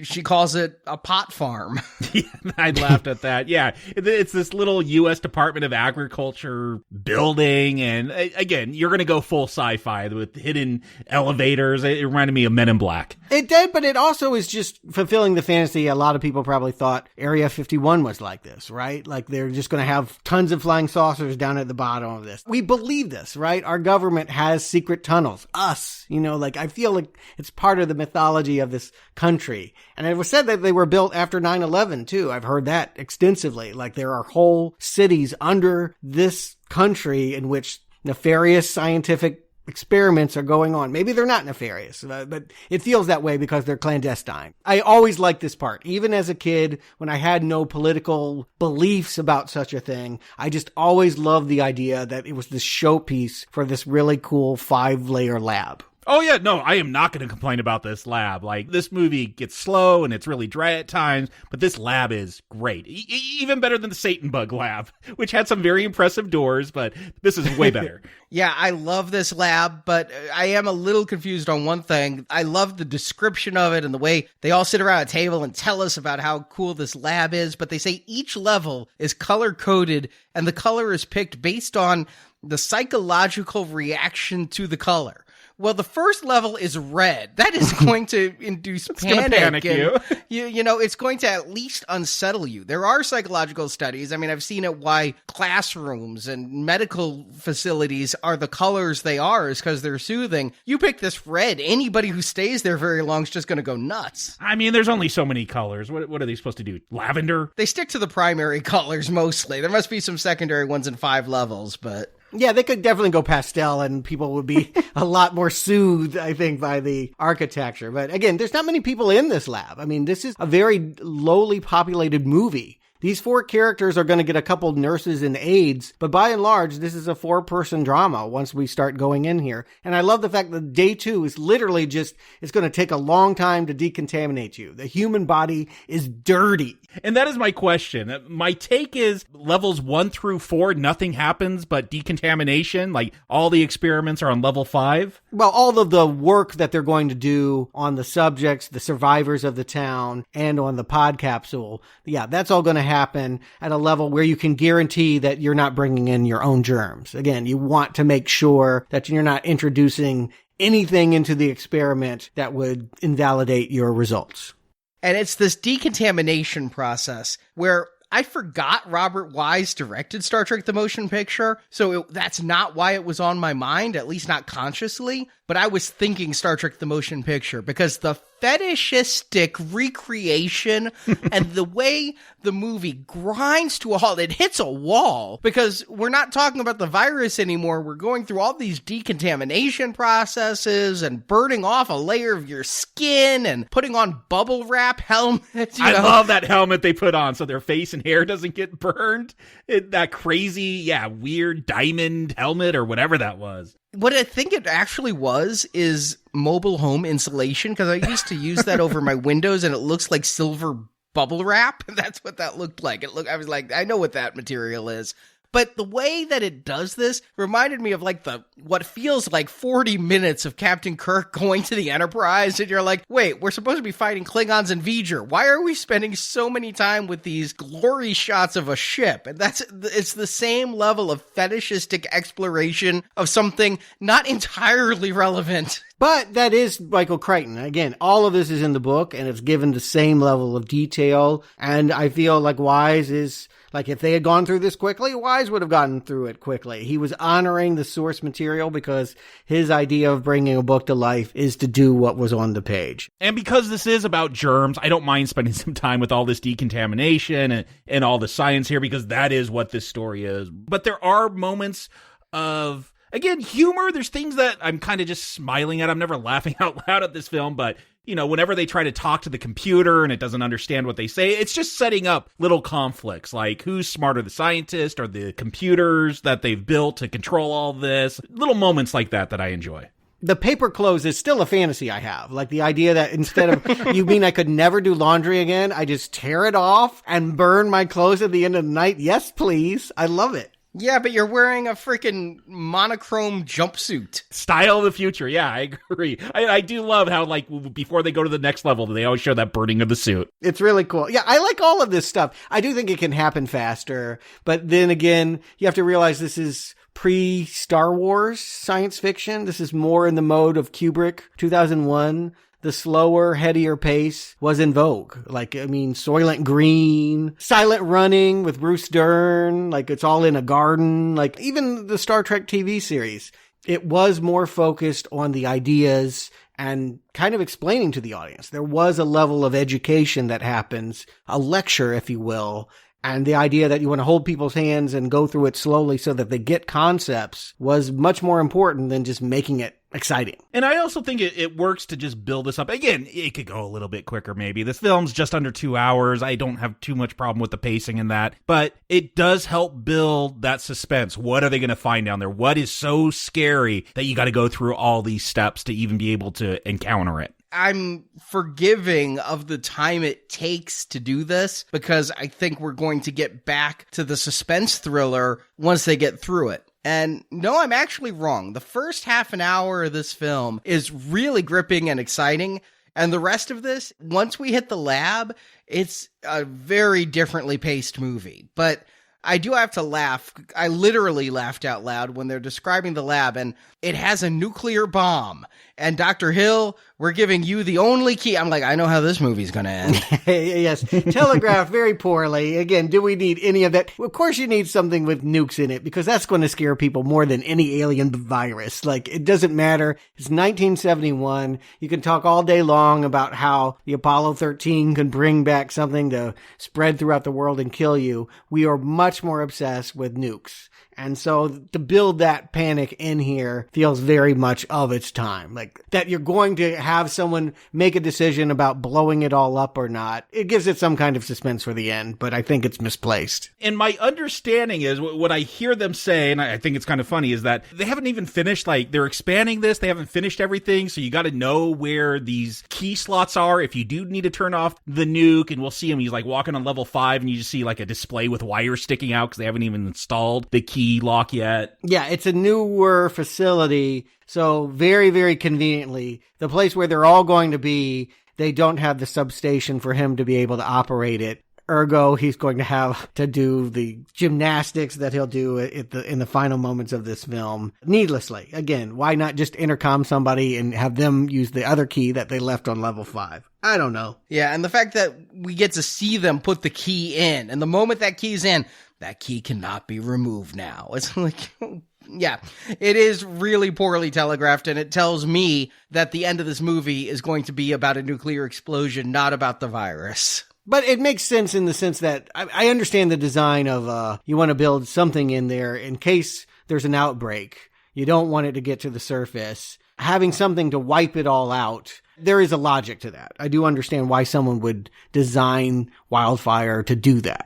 She calls it a pot farm. Yeah, I laughed at that. Yeah, it's this little U.S. Department of Agriculture building. And again, you're going to go full sci-fi with hidden elevators. It reminded me of Men in Black. It did, but it also is just fulfilling the fantasy. A lot of people probably thought Area 51 was like this, right? Like they're just going to have tons of flying saucers down at the bottom of this. We believe this, right? Our government has secret tunnels. Us, like I feel like it's part of the mythology of this country. And it was said that they were built after 9/11 too. I've heard that extensively. Like there are whole cities under this country in which nefarious scientific experiments are going on. Maybe they're not nefarious, but it feels that way because they're clandestine. I always liked this part. Even as a kid, when I had no political beliefs about such a thing, I just always loved the idea that it was this showpiece for this really cool 5-layer lab. Oh, yeah, no, I am not going to complain about this lab. Like, this movie gets slow and it's really dry at times, but this lab is great. Even better than the Satan Bug lab, which had some very impressive doors, but this is way better. Yeah, I love this lab, but I am a little confused on one thing. I love the description of it and the way they all sit around a table and tell us about how cool this lab is, but they say each level is color-coded, and the color is picked based on the psychological reaction to the color. Well, the first level is red. That is going to induce panic you. It's going to at least unsettle you. There are psychological studies. I mean, I've seen it why classrooms and medical facilities are the colors they are is because they're soothing. You pick this red, anybody who stays there very long is just going to go nuts. I mean, there's only so many colors. What are they supposed to do? Lavender? They stick to the primary colors mostly. There must be some secondary ones in 5 levels, but... Yeah, they could definitely go pastel and people would be a lot more soothed, I think, by the architecture. But again, there's not many people in this lab. I mean, this is a very lowly populated movie. These 4 characters are going to get a couple nurses and aides, but by and large, this is a 4-person drama once we start going in here. And I love the fact that day 2 is literally just, it's going to take a long time to decontaminate you. The human body is dirty. And that is my question. My take is levels 1 through 4, nothing happens but decontamination. Like all the experiments are on level 5. Well, all of the work that they're going to do on the subjects, the survivors of the town, and on the pod capsule, yeah, that's all going to happen at a level where you can guarantee that you're not bringing in your own germs. Again, you want to make sure that you're not introducing anything into the experiment that would invalidate your results. And it's this decontamination process where I forgot Robert Wise directed Star Trek The Motion Picture, so that's not why it was on my mind, at least not consciously, but I was thinking Star Trek The Motion Picture because the fetishistic recreation and the way the movie grinds to a halt, it hits a wall because we're not talking about the virus anymore. We're going through all these decontamination processes and burning off a layer of your skin and putting on bubble wrap helmets. I love that helmet they put on so their face and hair doesn't get burned. That crazy, weird diamond helmet or whatever that was. What I think it actually was is mobile home insulation, because I used to use that over my windows and it looks like silver bubble wrap. That's what that looked like. I was like, I know what that material is. But the way that it does this reminded me of like what feels like 40 minutes of Captain Kirk going to the Enterprise, and you're like, wait, we're supposed to be fighting Klingons and V'ger. Why are we spending so many time with these glory shots of a ship? And it's the same level of fetishistic exploration of something not entirely relevant. But that is Michael Crichton. Again, all of this is in the book, and it's given the same level of detail. And I feel like Wise is, like, if they had gone through this quickly, Wise would have gotten through it quickly. He was honoring the source material because his idea of bringing a book to life is to do what was on the page. And because this is about germs, I don't mind spending some time with all this decontamination and all the science here, because that is what this story is. But there are moments of again, humor, there's things that I'm kind of just smiling at. I'm never laughing out loud at this film, but whenever they try to talk to the computer and it doesn't understand what they say, it's just setting up little conflicts, like who's smarter, the scientist or the computers that they've built to control all this. Little moments like that I enjoy. The paper clothes is still a fantasy I have. Like the idea that instead of, you mean I could never do laundry again? I just tear it off and burn my clothes at the end of the night? Yes, please. I love it. Yeah, but you're wearing a freaking monochrome jumpsuit. Style of the future. Yeah, I agree. I do love how, like, before they go to the next level, they always show that burning of the suit. It's really cool. Yeah, I like all of this stuff. I do think it can happen faster. But then again, you have to realize this is pre-Star Wars science fiction. This is more in the mode of Kubrick, 2001. The slower, headier pace was in vogue. Like, Soylent Green, Silent Running with Bruce Dern, like it's all in a garden, like even the Star Trek TV series. It was more focused on the ideas and kind of explaining to the audience. There was a level of education that happens, a lecture, if you will. And the idea that you want to hold people's hands and go through it slowly so that they get concepts was much more important than just making it exciting. And I also think it works to just build this up. Again, it could go a little bit quicker maybe. This film's just under 2 hours. I don't have too much problem with the pacing in that. But it does help build that suspense. What are they going to find down there? What is so scary that you got to go through all these steps to even be able to encounter it? I'm forgiving of the time it takes to do this because I think we're going to get back to the suspense thriller once they get through it. And no, I'm actually wrong. The first half an hour of this film is really gripping and exciting. And the rest of this, once we hit the lab, it's a very differently paced movie. But I do have to laugh. I literally laughed out loud when they're describing the lab, and it has a nuclear bomb. And Dr. Hill, we're giving you the only key. I'm like, I know how this movie's going to end. Yes, telegraphed very poorly. Again, do we need any of that? Of course you need something with nukes in it, because that's going to scare people more than any alien virus. Like, it doesn't matter. It's 1971. You can talk all day long about how the Apollo 13 can bring back something to spread throughout the world and kill you. We are much more obsessed with nukes. And so to build that panic in here feels very much of its time. Like that you're going to have someone make a decision about blowing it all up or not. It gives it some kind of suspense for the end, but I think it's misplaced. And my understanding is what I hear them say, and I think it's kind of funny, is that they haven't even finished, like they're expanding this. They haven't finished everything. So you got to know where these key slots are. If you do need to turn off the nuke, and we'll see him, he's like walking on level 5 and you just see like a display with wires sticking out because they haven't even installed the key lock yet. Yeah, it's a newer facility, so very, very conveniently, the place where they're all going to be, they don't have the substation for him to be able to operate it. Ergo, he's going to have to do the gymnastics that he'll do in the final moments of this film needlessly. Again, why not just intercom somebody and have them use the other key that they left on level 5? I don't know. Yeah, and the fact that we get to see them put the key in, and the moment that key's in, that key cannot be removed now. It's like, yeah, it is really poorly telegraphed, and it tells me that the end of this movie is going to be about a nuclear explosion, not about the virus. But it makes sense in the sense that I understand the design of you want to build something in there in case there's an outbreak. You don't want it to get to the surface. Having something to wipe it all out, there is a logic to that. I do understand why someone would design Wildfire to do that.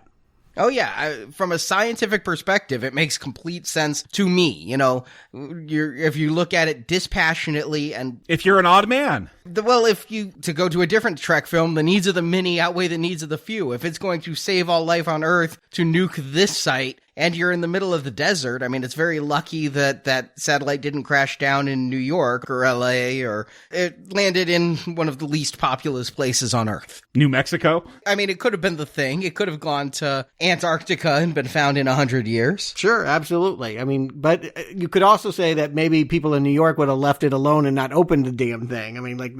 Oh, yeah. From a scientific perspective, it makes complete sense to me. You know, if you look at it dispassionately and... If you're an odd man. Well, to go to a different Trek film, the needs of the many outweigh the needs of the few. If it's going to save all life on Earth to nuke this site, and you're in the middle of the desert, I mean, it's very lucky that that satellite didn't crash down in New York or LA, or it landed in one of the least populous places on Earth. New Mexico? I mean, it could have been the thing. It could have gone to Antarctica and been found in 100 years. Sure, absolutely. I mean, but you could also say that maybe people in New York would have left it alone and not opened the damn thing. I mean, like,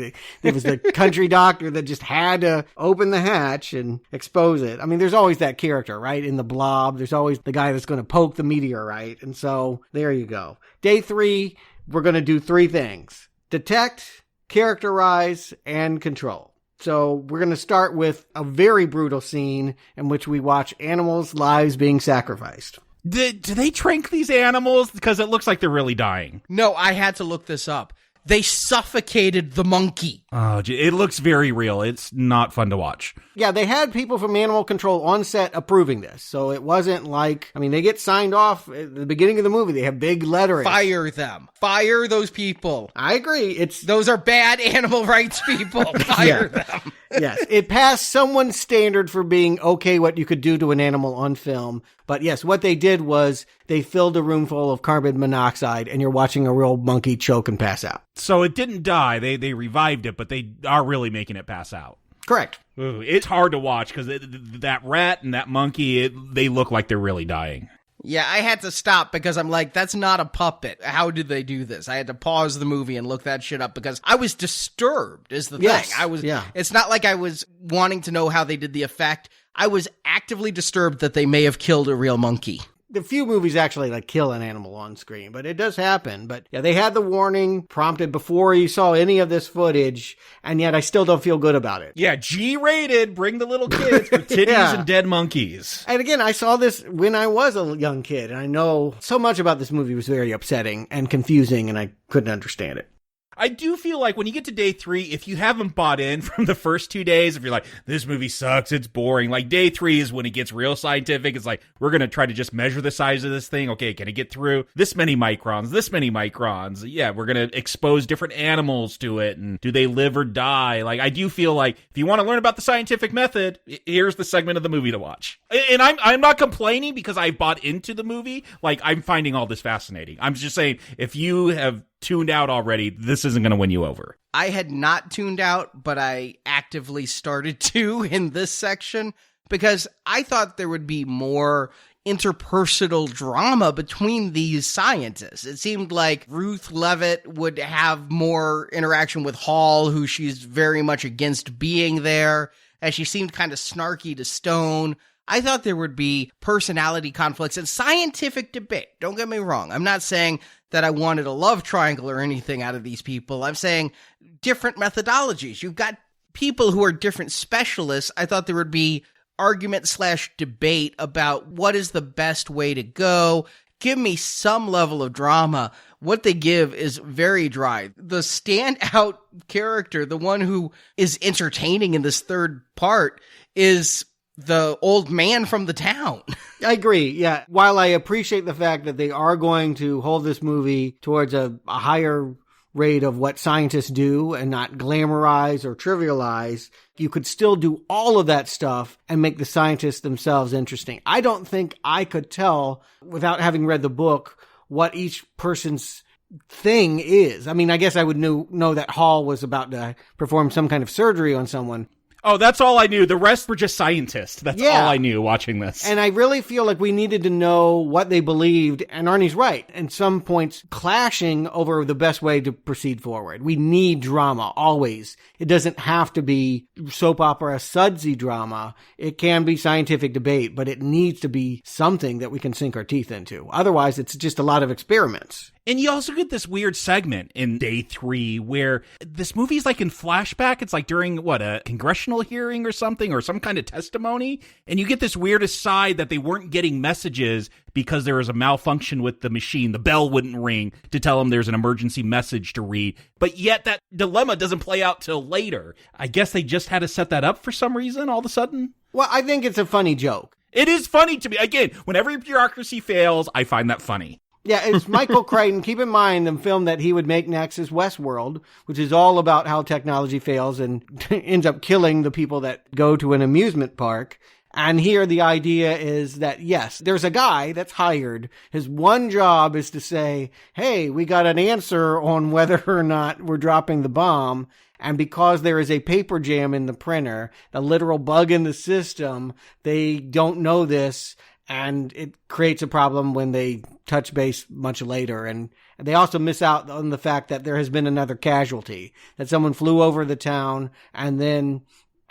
it was the country doctor that just had to open the hatch and expose it. I mean, there's always that character, right? In the Blob, there's always the guy that's going to poke the meteorite. And so there you go. Day 3, we're going to do 3 things: detect, characterize, and control. So we're going to start with a very brutal scene in which we watch animals' lives being sacrificed. Do they trank these animals? Because it looks like they're really dying. No, I had to look this up. They suffocated the monkey. Oh, it looks very real. It's not fun to watch. Yeah, they had people from animal control on set approving this. So it wasn't like, I mean, they get signed off at the beginning of the movie. They have big lettering. Fire them. Fire those people. I agree. Those are bad animal rights people. Fire them. Yes, it passed someone's standard for being okay what you could do to an animal on film. But yes, what they did was they filled a room full of carbon monoxide and you're watching a real monkey choke and pass out. So it didn't die. They revived it, but they are really making it pass out. Correct. Ooh, it's hard to watch because that rat and that monkey, they look like they're really dying. Yeah, I had to stop because I'm like, that's not a puppet. How did they do this? I had to pause the movie and look that shit up because I was disturbed is the thing. It's not like I was wanting to know how they did the effect. I was actively disturbed that they may have killed a real monkey. The few movies actually like kill an animal on screen, but it does happen. But yeah, they had the warning prompted before you saw any of this footage, and yet I still don't feel good about it. Yeah, G-rated, bring the little kids for titties and dead monkeys. And again, I saw this when I was a young kid, and I know so much about this movie was very upsetting and confusing, and I couldn't understand it. I do feel like when you get to day 3, if you haven't bought in from the first 2 days, if you're like, this movie sucks, it's boring, like day 3 is when it gets real scientific. It's like, we're going to try to just measure the size of this thing. Okay, can it get through this many microns, this many microns? Yeah, we're going to expose different animals to it. And do they live or die? Like, I do feel like if you want to learn about the scientific method, here's the segment of the movie to watch. And I'm not complaining because I bought into the movie. Like, I'm finding all this fascinating. I'm just saying, if you have tuned out already, this isn't going to win you over. I had not tuned out, but I actively started to in this section because I thought there would be more interpersonal drama between these scientists. It seemed like Ruth Levitt would have more interaction with Hall, who she's very much against being there, as she seemed kind of snarky to Stone. I thought there would be personality conflicts and scientific debate. Don't get me wrong. I'm not saying that I wanted a love triangle or anything out of these people. I'm saying different methodologies. You've got people who are different specialists. I thought there would be argument/debate about what is the best way to go. Give me some level of drama. What they give is very dry. The standout character, the one who is entertaining in this third part, is the old man from the town. I agree, yeah. While I appreciate the fact that they are going to hold this movie towards a higher rate of what scientists do and not glamorize or trivialize, you could still do all of that stuff and make the scientists themselves interesting. I don't think I could tell, without having read the book, what each person's thing is. I mean, I guess I would know that Hall was about to perform some kind of surgery on someone. Oh, that's all I knew. The rest were just scientists. That's all I knew watching this. And I really feel like we needed to know what they believed, and Arnie's right, and some points clashing over the best way to proceed forward. We need drama, always. It doesn't have to be soap opera, sudsy drama. It can be scientific debate, but it needs to be something that we can sink our teeth into. Otherwise, it's just a lot of experiments. And you also get this weird segment in day 3 where this movie's like in flashback. It's like during, a congressional hearing or something, or some kind of testimony. And you get this weird aside that they weren't getting messages because there was a malfunction with the machine. The bell wouldn't ring to tell them there's an emergency message to read. But yet that dilemma doesn't play out till later. I guess they just had to set that up for some reason all of a sudden. Well, I think it's a funny joke. It is funny to me. Again, when every bureaucracy fails, I find that funny. Yeah, it's Michael Crichton. Keep in mind the film that he would make next is Westworld, which is all about how technology fails and ends up killing the people that go to an amusement park. And here the idea is that, yes, there's a guy that's hired. His one job is to say, hey, we got an answer on whether or not we're dropping the bomb. And because there is a paper jam in the printer, the literal bug in the system, they don't know this. And it creates a problem when they touch base much later. And they also miss out on the fact that there has been another casualty, that someone flew over the town and then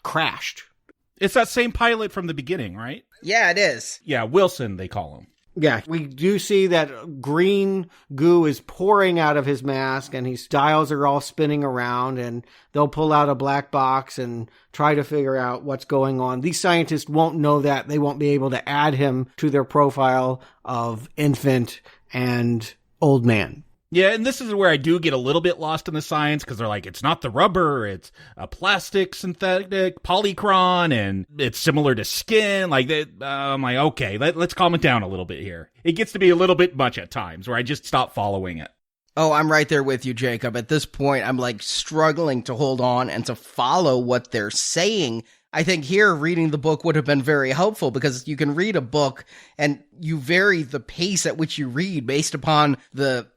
crashed. It's that same pilot from the beginning, right? Yeah, it is. Yeah, Wilson, they call him. Yeah, we do see that green goo is pouring out of his mask, and his dials are all spinning around, and they'll pull out a black box and try to figure out what's going on. These scientists won't know that. They won't be able to add him to their profile of infant and old man. Yeah, and this is where I do get a little bit lost in the science, because they're like, it's not the rubber, it's a plastic synthetic polychron, and it's similar to skin. Like, I'm like, okay, let's calm it down a little bit here. It gets to be a little bit much at times, where I just stop following it. Oh, I'm right there with you, Jacob. At this point, I'm like struggling to hold on and to follow what they're saying. I think here reading the book would have been very helpful, because you can read a book and you vary the pace at which you read based upon the,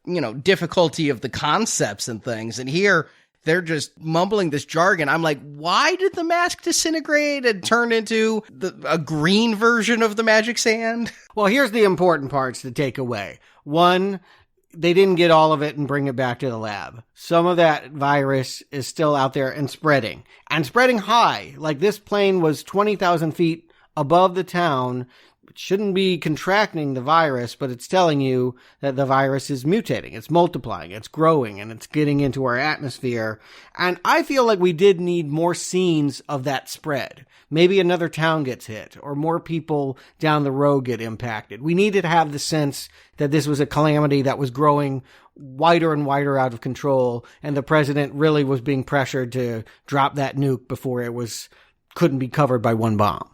difficulty of the concepts and things. And here they're just mumbling this jargon. I'm like, why did the mask disintegrate and turn into a green version of the magic sand? Well, here's the important parts to take away. One, they didn't get all of it and bring it back to the lab. Some of that virus is still out there and spreading high. Like, this plane was 20,000 feet above the town. It shouldn't be contracting the virus, but it's telling you that the virus is mutating. It's multiplying, it's growing, and it's getting into our atmosphere. And I feel like we did need more scenes of that spread. Maybe another town gets hit, or more people down the road get impacted. We needed to have the sense that this was a calamity that was growing wider and wider out of control, and the president really was being pressured to drop that nuke before couldn't be covered by one bomb.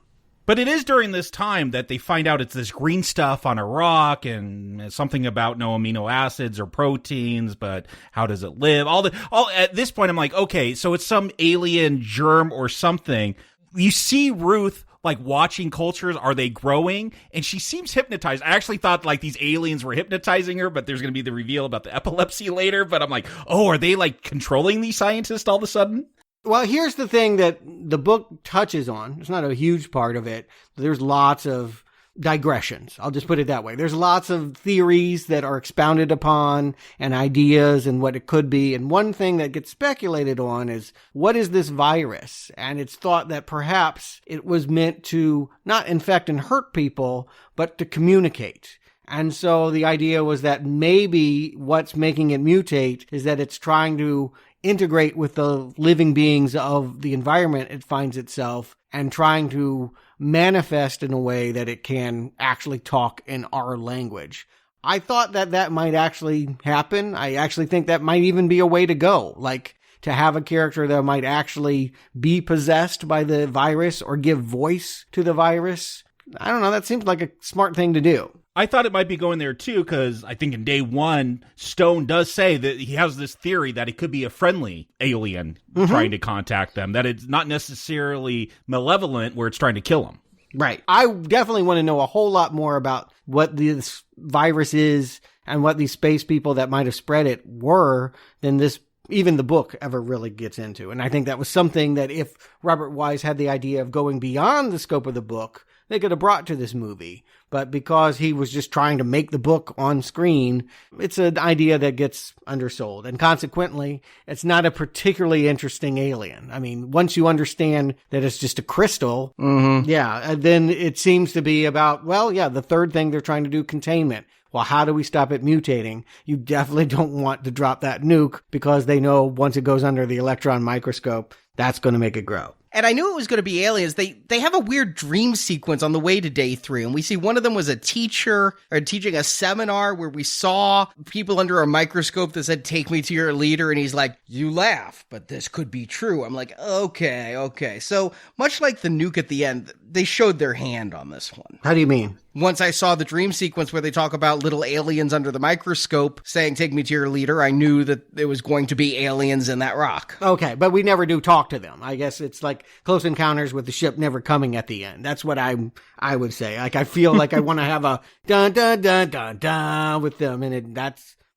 But it is during this time that they find out it's this green stuff on a rock, and something about no amino acids or proteins, but how does it live? All at this point, I'm like, okay, so it's some alien germ or something. You see Ruth like watching cultures. Are they growing? And she seems hypnotized. I actually thought like these aliens were hypnotizing her, but there's going to be the reveal about the epilepsy later. But I'm like, oh, are they like controlling these scientists all of a sudden? Well, here's the thing that the book touches on. It's not a huge part of it. There's lots of digressions. I'll just put it that way. There's lots of theories that are expounded upon and ideas and what it could be. And one thing that gets speculated on is, what is this virus? And it's thought that perhaps it was meant to not infect and hurt people, but to communicate. And so the idea was that maybe what's making it mutate is that it's trying to integrate with the living beings of the environment it finds itself, and trying to manifest in a way that it can actually talk in our language. I thought that might actually happen. I actually think that might even be a way to go, like to have a character that might actually be possessed by the virus or give voice to the virus. I don't know. That seems like a smart thing to do. I thought it might be going there too, because I think in day one, Stone does say that he has this theory that it could be a friendly alien trying to contact them, that it's not necessarily malevolent where it's trying to kill them. Right. I definitely want to know a whole lot more about what this virus is and what these space people that might have spread it were than this even the book ever really gets into. And I think that was something that if Robert Wise had the idea of going beyond the scope of the book, they could have brought to this movie. But because he was just trying to make the book on screen, it's an idea that gets undersold. And consequently, it's not a particularly interesting alien. I mean, once you understand that it's just a crystal, then it seems to be about, the third thing they're trying to do, containment. Well, how do we stop it mutating? You definitely don't want to drop that nuke, because they know once it goes under the electron microscope, that's going to make it grow. And I knew it was going to be aliens. They have a weird dream sequence on the way to day 3. And we see one of them was a teacher or teaching a seminar where we saw people under a microscope that said, "Take me to your leader." And he's like, "You laugh, but this could be true." I'm like, okay. So much like the nuke at the end, they showed their hand on this one. How do you mean? Once I saw the dream sequence where they talk about little aliens under the microscope saying, "Take me to your leader," I knew that it was going to be aliens in that rock. Okay, but we never do talk to them. I guess it's like Close Encounters with the ship never coming at the end. That's what I would say. Like, I feel like I want to have a dun dun dun dun dun with them, and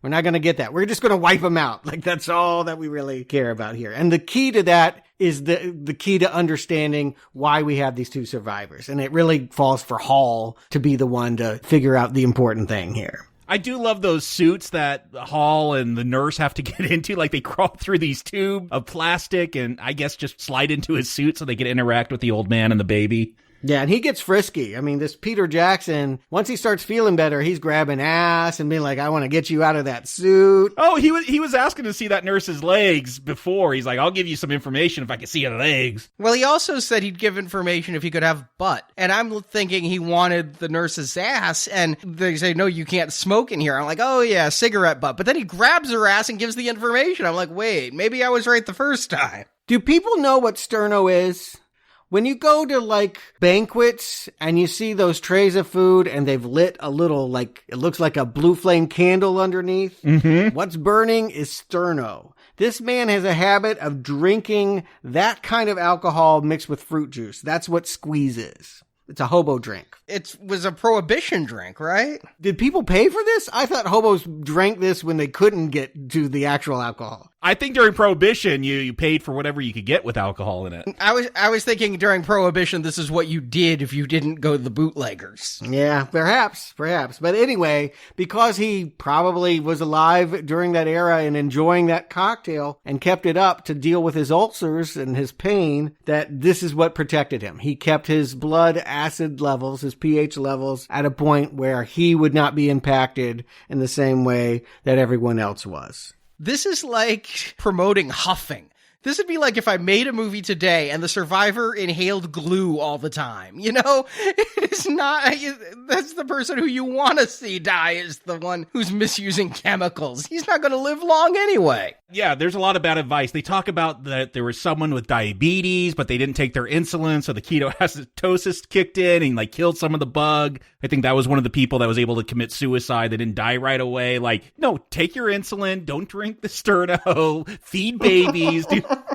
we're not going to get that. We're just going to wipe them out. Like, that's all that we really care about here. And the key to that is the key to understanding why we have these two survivors. And it really falls for Hall to be the one to figure out the important thing here. I do love those suits that Hall and the nurse have to get into. Like, they crawl through these tubes of plastic and I guess just slide into his suit so they can interact with the old man and the baby. Yeah, and he gets frisky. I mean, this Peter Jackson, once he starts feeling better, he's grabbing ass and being like, I want to get you out of that suit. Oh, he was asking to see that nurse's legs before. He's like, I'll give you some information if I can see your legs. Well, he also said he'd give information if he could have butt. And I'm thinking he wanted the nurse's ass, and they say, no, you can't smoke in here. I'm like, oh yeah, cigarette butt. But then he grabs her ass and gives the information. I'm like, wait, maybe I was right the first time. Do people know what sterno is? When you go to, like, banquets and you see those trays of food and they've lit a little, like, it looks like a blue flame candle underneath, what's burning is sterno. This man has a habit of drinking that kind of alcohol mixed with fruit juice. That's what squeeze is. It's a hobo drink. It was a prohibition drink, right? Did people pay for this? I thought hobos drank this when they couldn't get to the actual alcohol. I think during Prohibition, you paid for whatever you could get with alcohol in it. I was thinking during Prohibition, this is what you did if you didn't go to the bootleggers. Yeah, perhaps. But anyway, because he probably was alive during that era and enjoying that cocktail and kept it up to deal with his ulcers and his pain, that this is what protected him. He kept his blood acid levels, his pH levels, at a point where he would not be impacted in the same way that everyone else was. This is like promoting huffing. This would be like if I made a movie today and the survivor inhaled glue all the time. You know, it is not, that's the person who you want to see die is the one who's misusing chemicals. He's not going to live long anyway. Yeah, there's a lot of bad advice. They talk about that there was someone with diabetes, but they didn't take their insulin, so the ketoacidosis kicked in and like killed some of the bug. I think that was one of the people that was able to commit suicide. They didn't die right away. Like, no, take your insulin, don't drink the sterno, feed babies.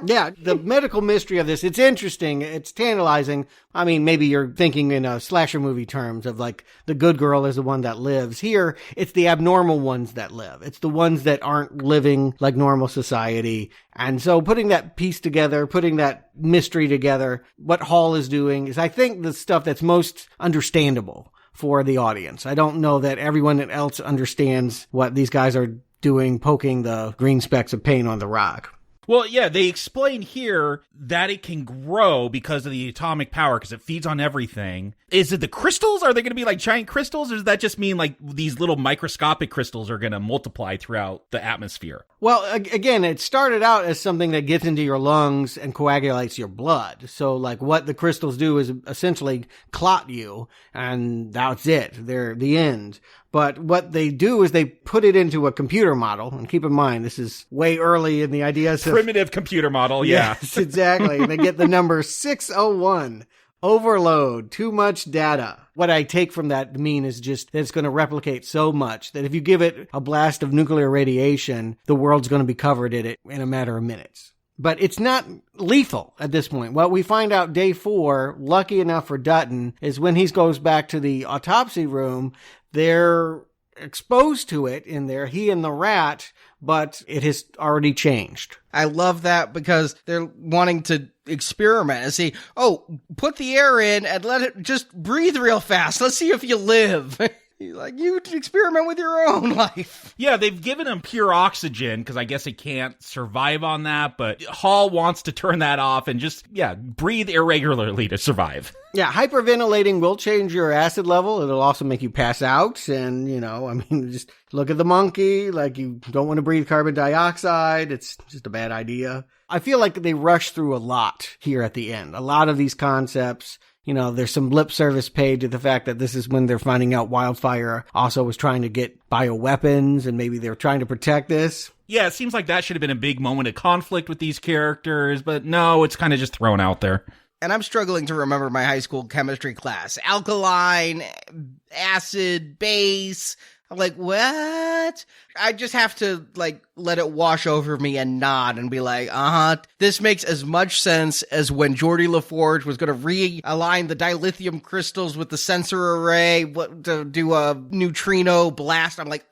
Yeah, the medical mystery of this, it's interesting, it's tantalizing. I mean, maybe you're thinking in a slasher movie terms of like the good girl is the one that lives. Here, it's the abnormal ones that live. It's the ones that aren't living like normal society. And so putting that piece together, putting that mystery together, what Hall is doing is, I think, the stuff that's most understandable for the audience. I don't know that everyone else understands what these guys are doing, poking the green specks of paint on the rock. Well, yeah, they explain here that it can grow because of the atomic power, because it feeds on everything. Is it the crystals? Are they going to be like giant crystals? Or does that just mean like these little microscopic crystals are going to multiply throughout the atmosphere? Well, again, it started out as something that gets into your lungs and coagulates your blood. So like what the crystals do is essentially clot you, and that's it. They're the end. But what they do is they put it into a computer model. And keep in mind, this is way early in the ideas of... Primitive computer model, yeah. Yes, exactly. They get the number 601. Overload. Too much data. What I take from that mean is just that it's going to replicate so much that if you give it a blast of nuclear radiation, the world's going to be covered in it in a matter of minutes. But it's not lethal at this point. What we find out day 4, lucky enough for Dutton, is when he goes back to the autopsy room, they're exposed to it in there, he and the rat, but it has already changed. I love that because they're wanting to experiment and see, oh, put the air in and let it just breathe real fast. Let's see if you live. Like, you experiment with your own life. Yeah, they've given him pure oxygen because I guess he can't survive on that, but Hall wants to turn that off and just, breathe irregularly to survive. Yeah, hyperventilating will change your acid level. It'll also make you pass out. And, just look at the monkey. Like, you don't want to breathe carbon dioxide. It's just a bad idea. I feel like they rush through a lot here at the end. A lot of these concepts. There's some lip service paid to the fact that this is when they're finding out Wildfire also was trying to get bioweapons, and maybe they're trying to protect this. Yeah, it seems like that should have been a big moment of conflict with these characters, but no, it's kind of just thrown out there. And I'm struggling to remember my high school chemistry class. Alkaline, acid, base. I'm like, what? I just have to, let it wash over me and nod and be like, this makes as much sense as when Geordie LaForge was going to realign the dilithium crystals with the sensor array to do a neutrino blast. I'm like,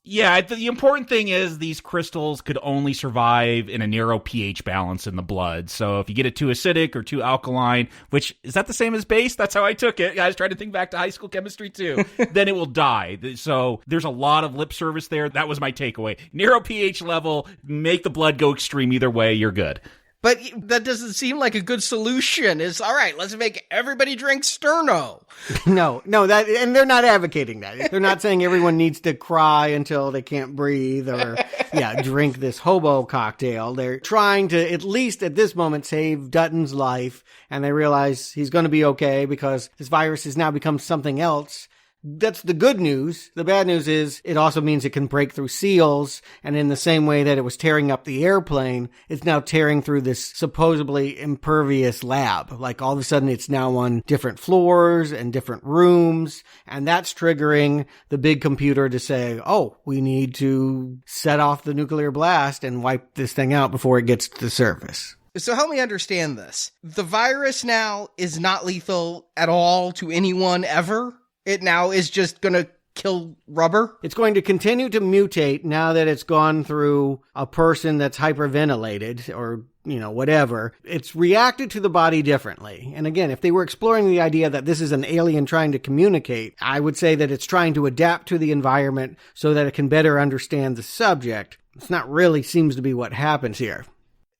Yeah, the important thing is these crystals could only survive in a narrow pH balance in the blood. So if you get it too acidic or too alkaline, which, is that the same as base? That's how I took it. I was trying to think back to high school chemistry too. Then it will die. So there's a lot of lip service there. That was my takeaway. Narrow pH level, make the blood go extreme either way, you're good. But that doesn't seem like a good solution. It's all right, let's make everybody drink Sterno. No, and they're not advocating that. They're not saying everyone needs to cry until they can't breathe or, drink this hobo cocktail. They're trying to, at least at this moment, save Dutton's life, and they realize he's going to be okay because this virus has now become something else. That's the good news. The bad news is it also means it can break through seals, and in the same way that it was tearing up the airplane, it's now tearing through this supposedly impervious lab. Like all of a sudden it's now on different floors and different rooms, and that's triggering the big computer to say, oh, we need to set off the nuclear blast and wipe this thing out before it gets to the surface. So help me understand this. The virus now is not lethal at all to anyone ever? It now is just going to kill rubber? It's going to continue to mutate now that it's gone through a person that's hyperventilated or, whatever. It's reacted to the body differently. And again, if they were exploring the idea that this is an alien trying to communicate, I would say that it's trying to adapt to the environment so that it can better understand the subject. It's not really seems to be what happens here.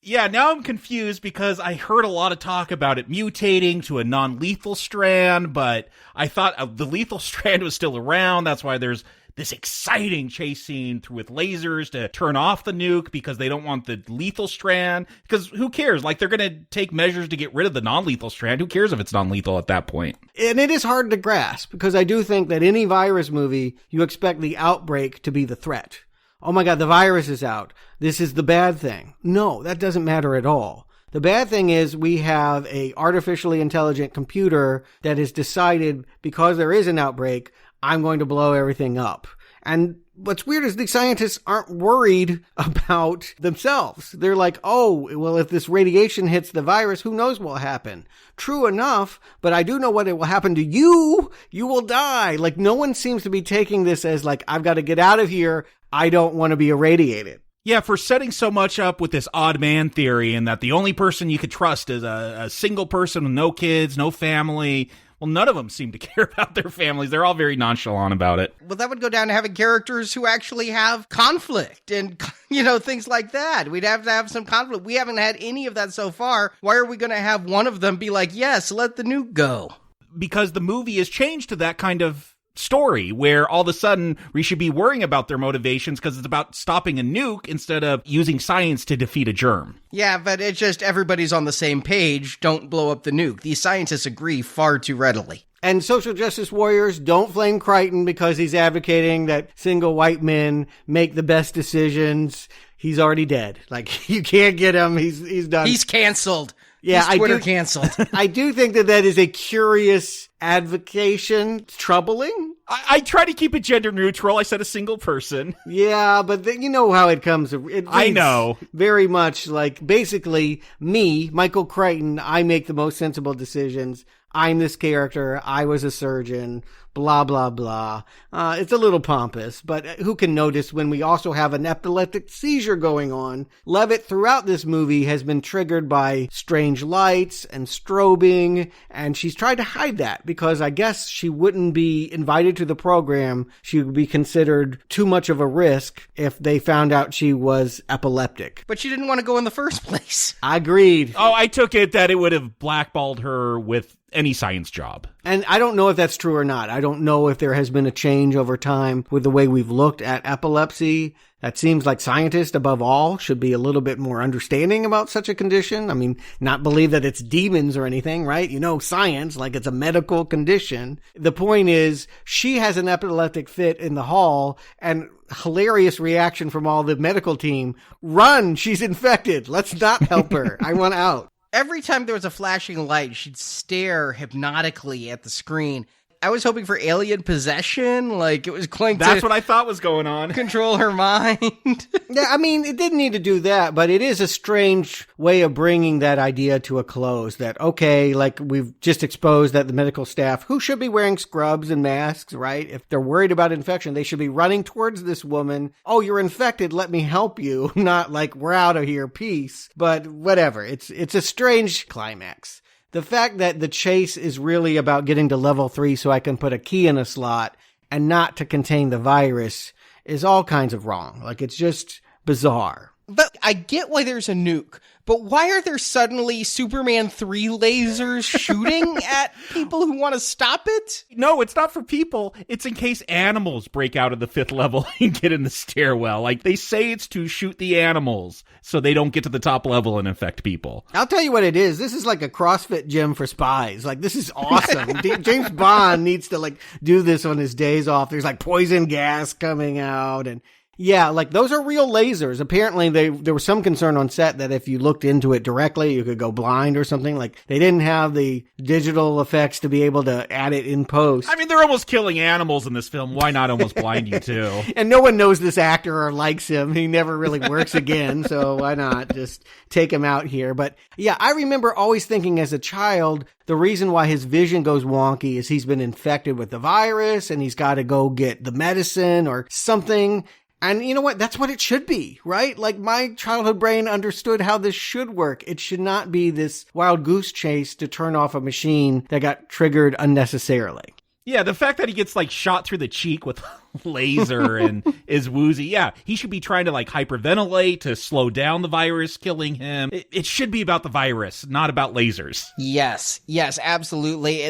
Yeah, now I'm confused because I heard a lot of talk about it mutating to a non-lethal strand, but I thought the lethal strand was still around. That's why there's this exciting chase scene with lasers to turn off the nuke because they don't want the lethal strand. Because who cares? Like, they're going to take measures to get rid of the non-lethal strand. Who cares if it's non-lethal at that point? And it is hard to grasp because I do think that any virus movie, you expect the outbreak to be the threat. Oh my God, the virus is out. This is the bad thing. No, that doesn't matter at all. The bad thing is we have a artificially intelligent computer that has decided because there is an outbreak, I'm going to blow everything up. And what's weird is the scientists aren't worried about themselves. They're like, oh, well, if this radiation hits the virus, who knows what will happen? True enough, but I do know what it will happen to you. You will die. Like, no one seems to be taking this as like, I've got to get out of here. I don't want to be irradiated. Yeah, for setting so much up with this odd man theory and that the only person you could trust is a single person with no kids, no family. Well, none of them seem to care about their families. They're all very nonchalant about it. Well, that would go down to having characters who actually have conflict and, things like that. We'd have to have some conflict. We haven't had any of that so far. Why are we going to have one of them be like, yes, let the nuke go? Because the movie has changed to that kind of story where all of a sudden we should be worrying about their motivations because it's about stopping a nuke instead of using science to defeat a germ. Yeah, but it's just everybody's on the same page. Don't blow up the nuke. These scientists agree far too readily. And social justice warriors don't flame Crichton because he's advocating that single white men make the best decisions. He's already dead. Like, you can't get him. He's done. He's canceled. Yeah, He's Twitter canceled. I do think that is a curious advocation. It's troubling. I try to keep it gender neutral. I said a single person. Yeah, but you know how it comes. I know. Very much like, basically, me, Michael Crichton, I make the most sensible decisions. I'm this character. I was a surgeon. Blah, blah, blah. It's a little pompous, but who can notice when we also have an epileptic seizure going on? Levitt throughout this movie has been triggered by strange lights and strobing, and she's tried to hide that because I guess she wouldn't be invited to the program. She would be considered too much of a risk if they found out she was epileptic. But she didn't want to go in the first place. Agreed. Oh, I took it that it would have blackballed her with any science job. And I don't know if that's true or not. I don't know if there has been a change over time with the way we've looked at epilepsy. That seems like scientists, above all, should be a little bit more understanding about such a condition. I mean, not believe that it's demons or anything, right? Science, like it's a medical condition. The point is, she has an epileptic fit in the hall, and hilarious reaction from all the medical team. Run! She's infected. Let's not help her. I want out. Every time there was a flashing light, she'd stare hypnotically at the screen. I was hoping for alien possession, like it was going to... That's what I thought was going on. ...control her mind. Yeah, I mean, it didn't need to do that, but it is a strange way of bringing that idea to a close, that, okay, like we've just exposed that the medical staff, who should be wearing scrubs and masks, right? If they're worried about infection, they should be running towards this woman. Oh, you're infected, let me help you. Not like, we're out of here, peace. But whatever, it's a strange climax. The fact that the chase is really about getting to level 3 so I can put a key in a slot and not to contain the virus is all kinds of wrong. Like, it's just bizarre. But I get why there's a nuke, but why are there suddenly Superman 3 lasers shooting at people who want to stop it? No, it's not for people. It's in case animals break out of the 5th level and get in the stairwell. Like, they say it's to shoot the animals so they don't get to the top level and infect people. I'll tell you what it is. This is like a CrossFit gym for spies. Like, this is awesome. James Bond needs to, like, do this on his days off. There's, like, poison gas coming out and... Yeah, like those are real lasers. Apparently there was some concern on set that if you looked into it directly, you could go blind or something. Like they didn't have the digital effects to be able to add it in post. I mean, they're almost killing animals in this film. Why not almost blind you too? And no one knows this actor or likes him. He never really works again. So why not just take him out here? But yeah, I remember always thinking as a child, the reason why his vision goes wonky is he's been infected with the virus and he's got to go get the medicine or something. And you know what? That's what it should be, right? Like my childhood brain understood how this should work. It should not be this wild goose chase to turn off a machine that got triggered unnecessarily. Yeah, the fact that he gets like shot through the cheek with laser and is woozy. Yeah, he should be trying to like hyperventilate to slow down the virus killing him. It should be about the virus, not about lasers. Yes, absolutely.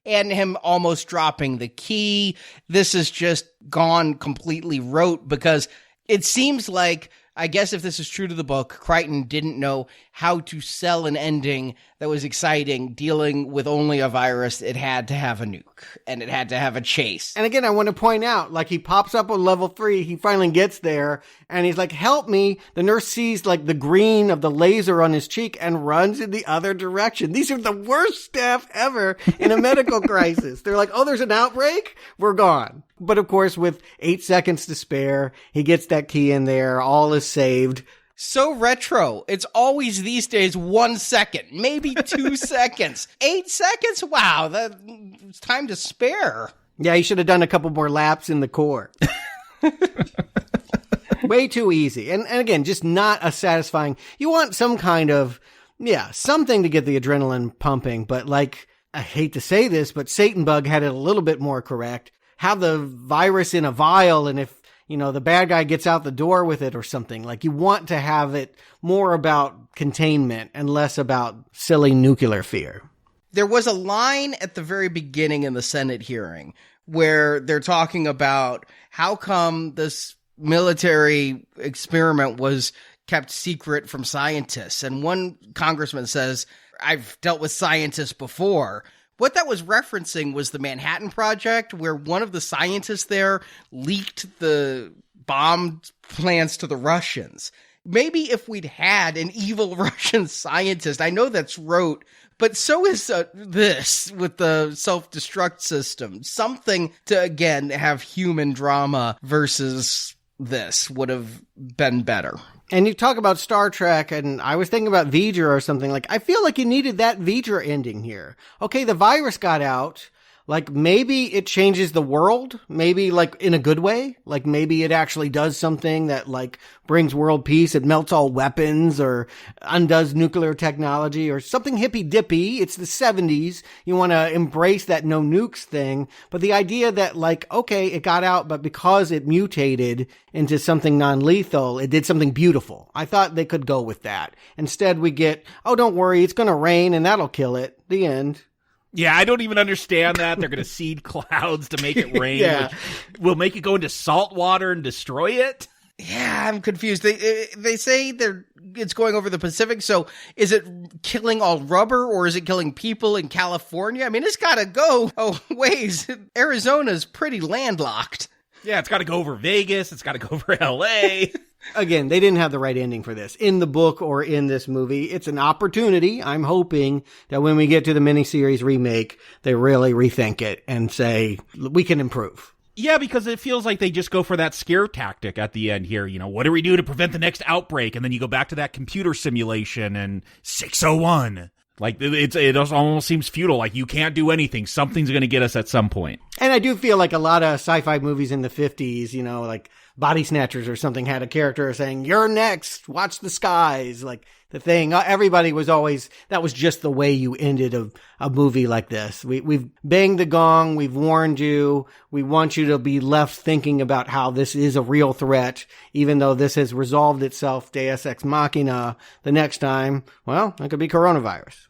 And him almost dropping the key. This is just gone completely rote because it seems like, I guess if this is true to the book, Crichton didn't know how to sell an ending that was exciting, dealing with only a virus. It had to have a nuke, and it had to have a chase. And again, I want to point out, like, he pops up on level 3, he finally gets there, and he's like, help me. The nurse sees, like, the green of the laser on his cheek and runs in the other direction. These are the worst staff ever in a medical crisis. They're like, oh, there's an outbreak? We're gone. But of course, with 8 seconds to spare, he gets that key in there, all is saved. So retro. It's always these days 1 second, maybe 2 seconds. 8 seconds? Wow, it's time to spare. Yeah, he should have done a couple more laps in the core. Way too easy. And again, just not a satisfying... You want some kind of, something to get the adrenaline pumping. But like, I hate to say this, but Satan Bug had it a little bit more correct. Have the virus in a vial, and if, the bad guy gets out the door with it or something, like you want to have it more about containment and less about silly nuclear fear. There was a line at the very beginning in the Senate hearing where they're talking about how come this military experiment was kept secret from scientists. And one congressman says, I've dealt with scientists before. What that was referencing was the Manhattan Project, where one of the scientists there leaked the bomb plans to the Russians. Maybe if we'd had an evil Russian scientist, I know that's rote, but so is this with the self-destruct system. Something to, again, have human drama versus this would have been better. And you talk about Star Trek, and I was thinking about V'ger or something. Like, I feel like you needed that V'ger ending here. Okay, the virus got out. Like, maybe it changes the world. Maybe, like, in a good way. Like, maybe it actually does something that, like, brings world peace. It melts all weapons or undoes nuclear technology or something hippy-dippy. It's the 70s. You want to embrace that no nukes thing. But the idea that, like, okay, it got out, but because it mutated into something non-lethal, it did something beautiful. I thought they could go with that. Instead, we get, oh, don't worry, it's going to rain and that'll kill it. The end. Yeah, I don't even understand that. They're going to seed clouds to make it rain, which will make it go into salt water and destroy it. Yeah, I'm confused. They say it's going over the Pacific, so is it killing all rubber or is it killing people in California? I mean, it's got to go ways. Arizona's pretty landlocked. Yeah, it's got to go over Vegas. It's got to go over L.A. Again, they didn't have the right ending for this in the book or in this movie. It's an opportunity. I'm hoping that when we get to the miniseries remake, they really rethink it and say, we can improve. Yeah, because it feels like they just go for that scare tactic at the end here. What do we do to prevent the next outbreak? And then you go back to that computer simulation and 601. Like, it almost seems futile. Like, you can't do anything. Something's going to get us at some point. And I do feel like a lot of sci-fi movies in the 50s, like Body Snatchers or something, had a character saying, "You're next, watch the skies." Like the thing, everybody was always, that was just the way you ended a movie like this. We've banged the gong, we've warned you, we want you to be left thinking about how this is a real threat, even though this has resolved itself, Deus Ex Machina. The next time, well, it could be coronavirus.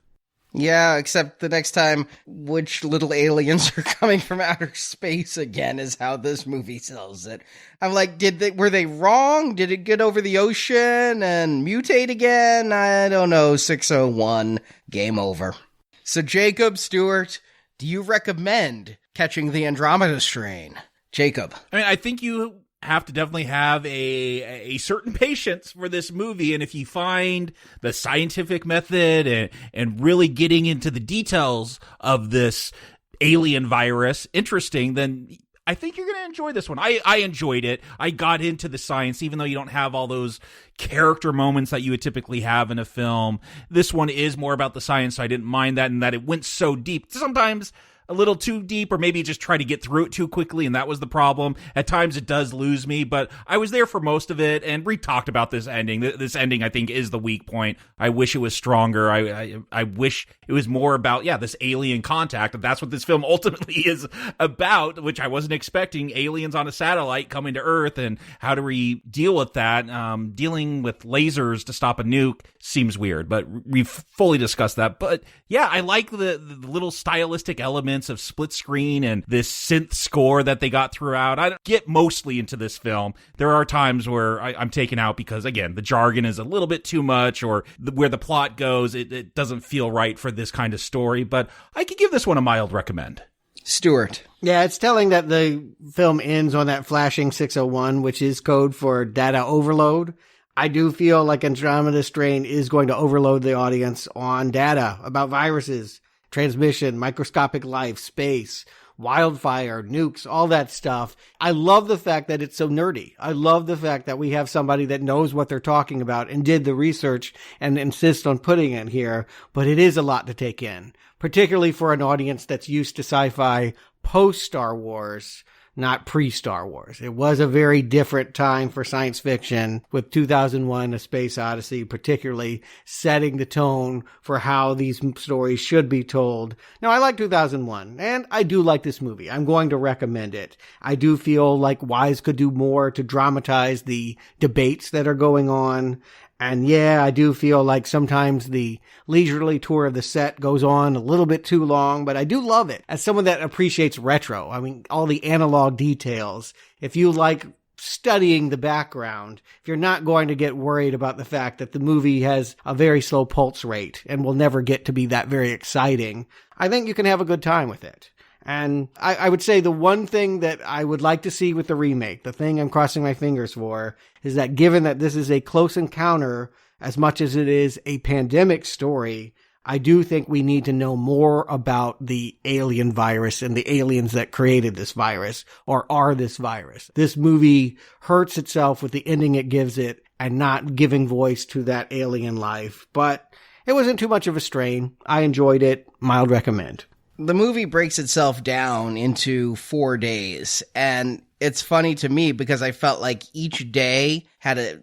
Yeah, except the next time, which little aliens are coming from outer space again is how this movie sells it. I'm like, were they wrong? Did it get over the ocean and mutate again? I don't know. 601, game over. So Jacob, Stewart, do you recommend catching the Andromeda Strain? Jacob. I mean, I think you have to definitely have a certain patience for this movie, and if you find the scientific method and really getting into the details of this alien virus interesting, then I think you're going to enjoy this one. I enjoyed it. I got into the science, even though you don't have all those character moments that you would typically have in a film. This one is more about the science, so I didn't mind that, and that it went so deep. Sometimes a little too deep, or maybe just try to get through it too quickly, and that was the problem. At times it does lose me, but I was there for most of it, and we talked about this ending. This ending, I think, is the weak point. I wish it was stronger. I wish it was more about, this alien contact. That's what this film ultimately is about, which I wasn't expecting. Aliens on a satellite coming to Earth, and how do we deal with that? Dealing with lasers to stop a nuke seems weird, but we've fully discussed that. But yeah, I like the little stylistic elements of split screen and this synth score that they got throughout. I don't get mostly into this film. There are times where I'm taken out because, again, the jargon is a little bit too much, or where the plot goes, it doesn't feel right for this kind of story. But I could give this one a mild recommend. Stewart. Yeah, it's telling that the film ends on that flashing 601, which is code for data overload. I do feel like Andromeda Strain is going to overload the audience on data about viruses, transmission, microscopic life, space, wildfire, nukes, all that stuff. I love the fact that it's so nerdy. I love the fact that we have somebody that knows what they're talking about and did the research and insists on putting it here, but it is a lot to take in, particularly for an audience that's used to sci-fi post-Star Wars, not pre-Star Wars. It was a very different time for science fiction, with 2001: A Space Odyssey particularly setting the tone for how these stories should be told. Now, I like 2001, and I do like this movie. I'm going to recommend it. I do feel like Wise could do more to dramatize the debates that are going on. And yeah, I do feel like sometimes the leisurely tour of the set goes on a little bit too long, but I do love it. As someone that appreciates retro, I mean, all the analog details, if you like studying the background, if you're not going to get worried about the fact that the movie has a very slow pulse rate and will never get to be that very exciting, I think you can have a good time with it. And I would say the one thing that I would like to see with the remake, the thing I'm crossing my fingers for, is that given that this is a close encounter as much as it is a pandemic story, I do think we need to know more about the alien virus and the aliens that created this virus, or are this virus. This movie hurts itself with the ending it gives it and not giving voice to that alien life. But it wasn't too much of a strain. I enjoyed it. Mild recommend. The movie breaks itself down into 4 days, and it's funny to me because I felt like each day had a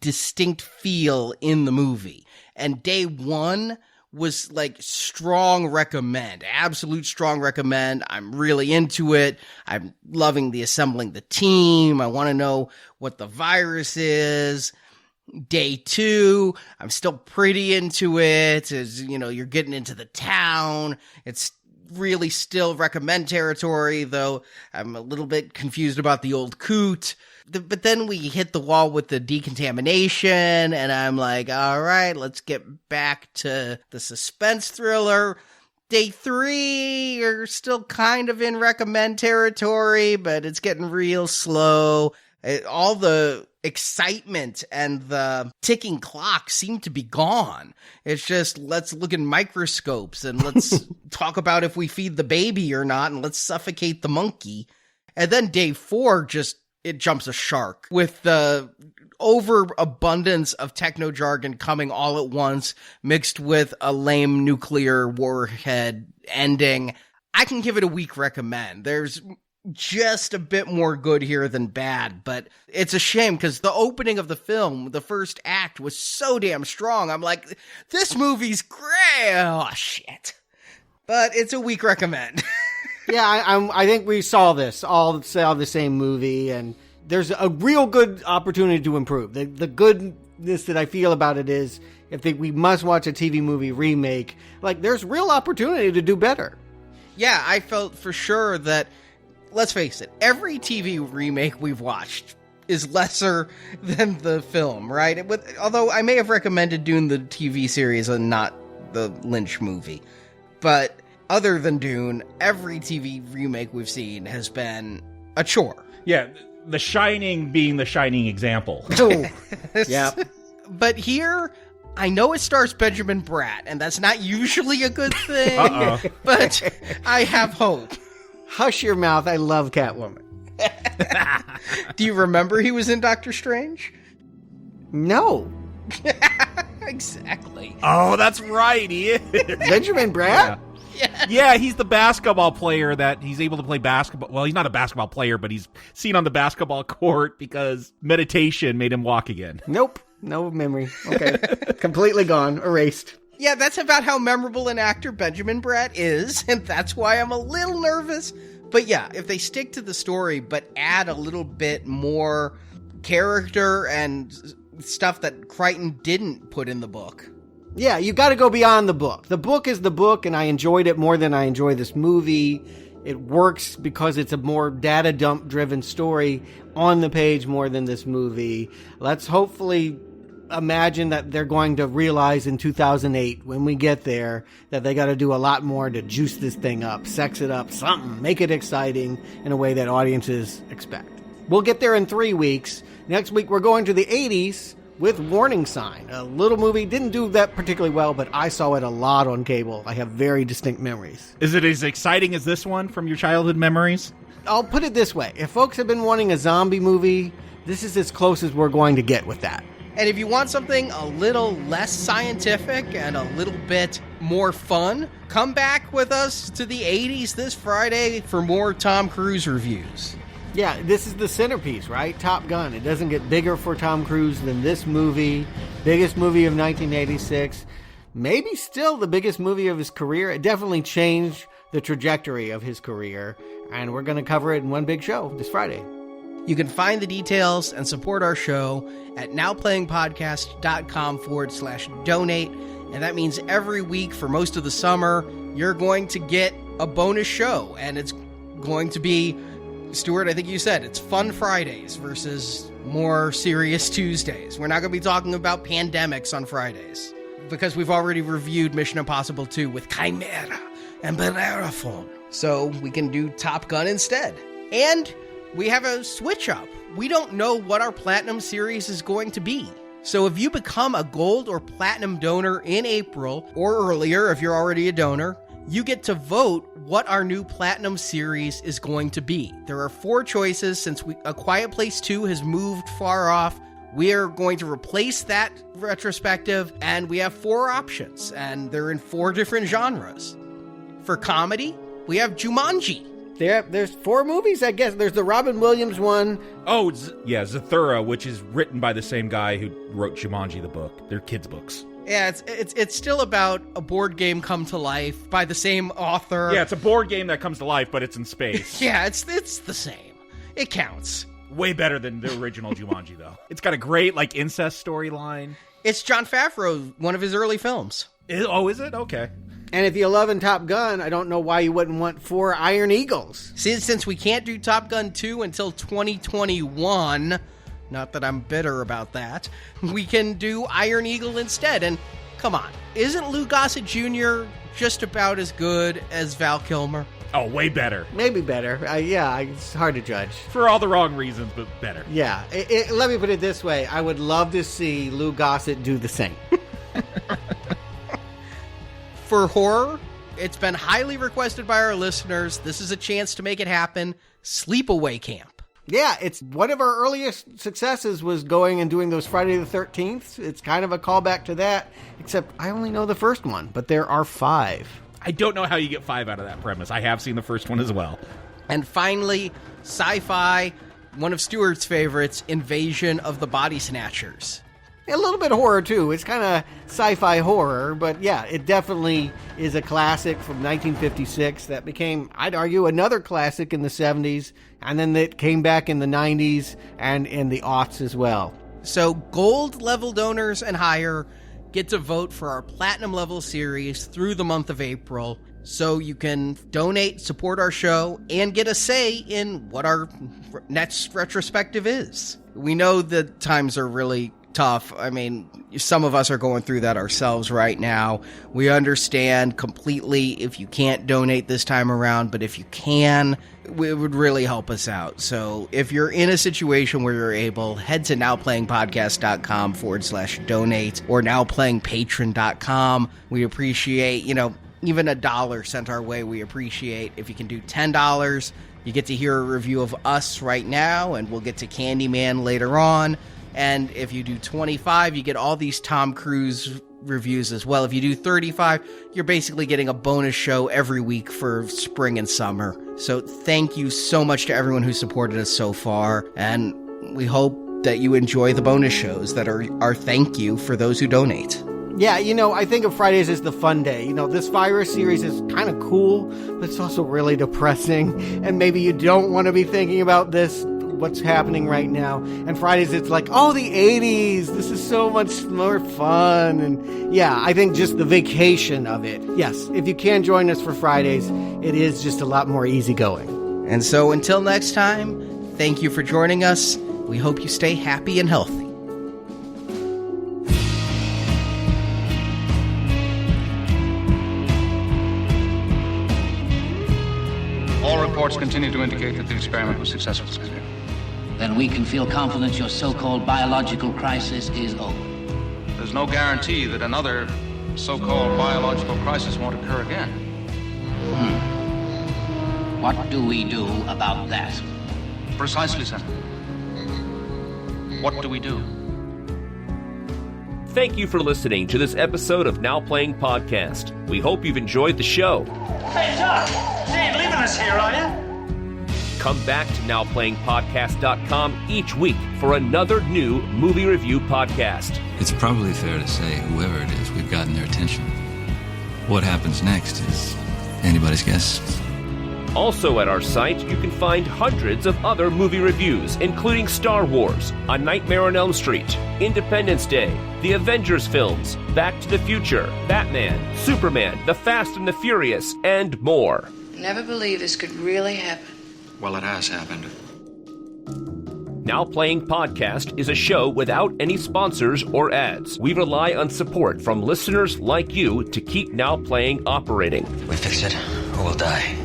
distinct feel in the movie. And day one was like strong recommend, absolute strong recommend. I'm really into it. I'm loving the assembling the team. I want to know what the virus is. Day two, I'm still pretty into it. As you know, you're getting into the town. It's really still recommend territory, though I'm a little bit confused about the old coot. But then we hit the wall with the decontamination, and I'm like, all right, let's get back to the suspense thriller. Day three, you're still kind of in recommend territory, but it's getting real slow. All the excitement and the ticking clock seem to be gone. It's just, let's look in microscopes and let's talk about if we feed the baby or not, and let's suffocate the monkey. And then day four, it jumps a shark with the overabundance of techno jargon coming all at once, mixed with a lame nuclear warhead ending. I can give it a weak recommend. There's just a bit more good here than bad, but it's a shame because the opening of the film, the first act, was so damn strong. I'm like, this movie's great. Oh, shit. But it's a weak recommend. Yeah, I think we saw the same movie, and there's a real good opportunity to improve. The goodness that I feel about it is, we must watch a TV movie remake, like, there's real opportunity to do better. Yeah, I felt for sure that, let's face it, every TV remake we've watched is lesser than the film, right? Although I may have recommended doing the TV series and not the Lynch movie. But other than Dune, every TV remake we've seen has been a chore. Yeah, The Shining being the shining example. Yeah. But here, I know it stars Benjamin Bratt, and that's not usually a good thing, but I have hope. Hush your mouth, I love Catwoman. Do you remember he was in Doctor Strange? No. Exactly. Oh, that's right, he is. Benjamin Bratt? Yeah, he's the basketball player that he's able to play basketball. Well, he's not a basketball player, but he's seen on the basketball court because meditation made him walk again. Nope. No memory. Okay. Completely gone. Erased. Yeah, that's about how memorable an actor Benjamin Bratt is, and that's why I'm a little nervous. But yeah, if they stick to the story, but add a little bit more character and stuff that Crichton didn't put in the book. Yeah, you got to go beyond the book. The book is the book, and I enjoyed it more than I enjoy this movie. It works because it's a more data dump driven story on the page more than this movie. Let's hopefully imagine that they're going to realize in 2008, when we get there, that they got to do a lot more to juice this thing up, sex it up, something, make it exciting in a way that audiences expect. We'll get there in 3 weeks. Next week, we're going to the 80s with Warning Sign, a little movie. Didn't do that particularly well, but I saw it a lot on cable. I have very distinct memories. Is it as exciting as this one from your childhood memories? I'll put it this way. If folks have been wanting a zombie movie, this is as close as we're going to get with that. And if you want something a little less scientific and a little bit more fun, come back with us to the 80s this Friday for more Tom Cruise reviews. Yeah, this is the centerpiece, right? Top Gun. It doesn't get bigger for Tom Cruise than this movie. Biggest movie of 1986. Maybe still the biggest movie of his career. It definitely changed the trajectory of his career. And we're going to cover it in one big show this Friday. You can find the details and support our show at nowplayingpodcast.com/donate. And that means every week for most of the summer, you're going to get a bonus show. And it's going to be, Stuart, I think you said, it's Fun Fridays versus more serious Tuesdays. We're not going to be talking about pandemics on Fridays because we've already reviewed Mission Impossible 2 with Chimera and Bellerophon. So we can do Top Gun instead. And we have a switch up. We don't know what our Platinum series is going to be. So if you become a Gold or Platinum donor in April, or earlier if you're already a donor, you get to vote what our new Platinum series is going to be. There are 4 choices since A Quiet Place 2 has moved far off. We are going to replace that retrospective, and we have 4 options, and they're in 4 different genres. For comedy, we have Jumanji. There's 4 movies, I guess. There's the Robin Williams one. Oh, yeah, Zathura, which is written by the same guy who wrote Jumanji, the book. They're kids' books. Yeah, it's still about a board game come to life by the same author. Yeah, it's a board game that comes to life, but it's in space. Yeah, it's the same. It counts. Way better than the original Jumanji, though. It's got a great, incest storyline. It's Jon Favreau, one of his early films. Is it? Okay. And if you're loving Top Gun, I don't know why you wouldn't want 4 Iron Eagles. Since we can't do Top Gun 2 until 2021, not that I'm bitter about that, we can do Iron Eagle instead. And come on, isn't Lou Gossett Jr. just about as good as Val Kilmer? Oh, way better. Maybe better. It's hard to judge. For all the wrong reasons, but better. Yeah. Let me put it this way. I would love to see Lou Gossett do the same. For horror, it's been highly requested by our listeners. This is a chance to make it happen. Sleepaway Camp. Yeah, it's one of our earliest successes was going and doing those Friday the 13th. It's kind of a callback to that, except I only know the first one, but there are 5. I don't know how you get 5 out of that premise. I have seen the first one as well. And finally, sci-fi, one of Stuart's favorites, Invasion of the Body Snatchers. A little bit of horror, too. It's kind of sci-fi horror, but yeah, it definitely is a classic from 1956 that became, I'd argue, another classic in the 70s, and then it came back in the 90s and in the aughts as well. So gold level donors and higher get to vote for our platinum level series through the month of April. So you can donate, support our show, and get a say in what our next retrospective is. We know that times are really tough. I mean, some of us are going through that ourselves right now. We understand completely if you can't donate this time around, but if you can, it would really help us out. So if you're in a situation where you're able, head to nowplayingpodcast.com/donate or nowplayingpatron.com. We appreciate, even $1 sent our way. We appreciate. If you can do $10, you get to hear a review of us right now, and we'll get to Candyman later on. And if you do 25, you get all these Tom Cruise reviews as well. If you do 35, you're basically getting a bonus show every week for spring and summer. So thank you so much to everyone who supported us so far. And we hope that you enjoy the bonus shows that are our thank you for those who donate. Yeah, I think of Fridays as the fun day. This virus series is kind of cool, but it's also really depressing. And maybe you don't want to be thinking about what's happening right now. And Fridays, it's like, oh, the 80s. This is so much more fun. And yeah, I think just the vacation of it. Yes, if you can join us for Fridays, it is just a lot more easygoing. And so until next time, thank you for joining us. We hope you stay happy and healthy. All reports continue to indicate that the experiment was successful. Then we can feel confident your so-called biological crisis is over. There's no guarantee that another so-called biological crisis won't occur again. What do we do about that? Precisely, Senator. What do we do? Thank you for listening to this episode of Now Playing Podcast. We hope you've enjoyed the show. Hey, Doc! You ain't leaving us here, are you? Come back to nowplayingpodcast.com each week for another new movie review podcast. It's probably fair to say whoever it is, we've gotten their attention. What happens next is anybody's guess. Also at our site, you can find hundreds of other movie reviews, including Star Wars, A Nightmare on Elm Street, Independence Day, the Avengers films, Back to the Future, Batman, Superman, The Fast and the Furious, and more. Never believed this could really happen. Well, it has happened. Now Playing Podcast is a show without any sponsors or ads. We rely on support from listeners like you to keep Now Playing operating. We fix it, or we'll die.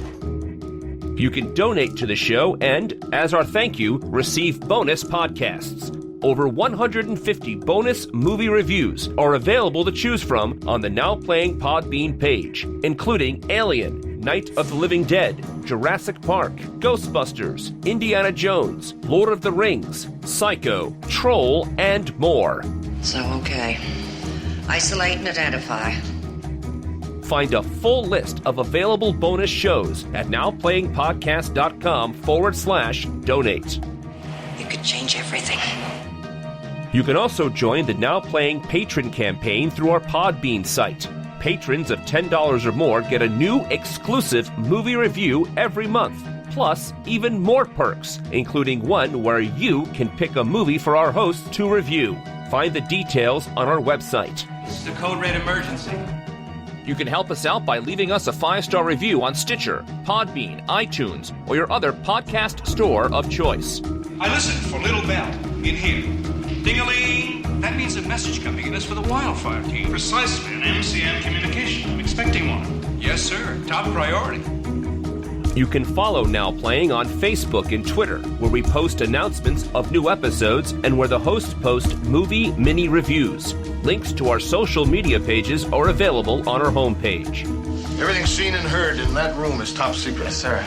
You can donate to the show and, as our thank you, receive bonus podcasts. Over 150 bonus movie reviews are available to choose from on the Now Playing Podbean page, including Alien, Night of the Living Dead, Jurassic Park, Ghostbusters, Indiana Jones, Lord of the Rings, Psycho, Troll, and more. So, okay. Isolate and identify. Find a full list of available bonus shows at nowplayingpodcast.com/donate. It could change everything. You can also join the Now Playing Patron campaign through our Podbean site. Patrons of $10 or more get a new exclusive movie review every month, plus even more perks, including one where you can pick a movie for our hosts to review. Find the details on our website. This is a code red emergency. You can help us out by leaving us a 5-star review on Stitcher, Podbean, iTunes, or your other podcast store of choice. I listened for Little Bell in here. Ding-a-ling! That means a message coming in is for the wildfire team. Precisely, an MCM communication. I'm expecting one. Yes, sir. Top priority. You can follow Now Playing on Facebook and Twitter, where we post announcements of new episodes and where the hosts post movie mini reviews. Links to our social media pages are available on our homepage. Everything seen and heard in that room is top secret. Yes, sir.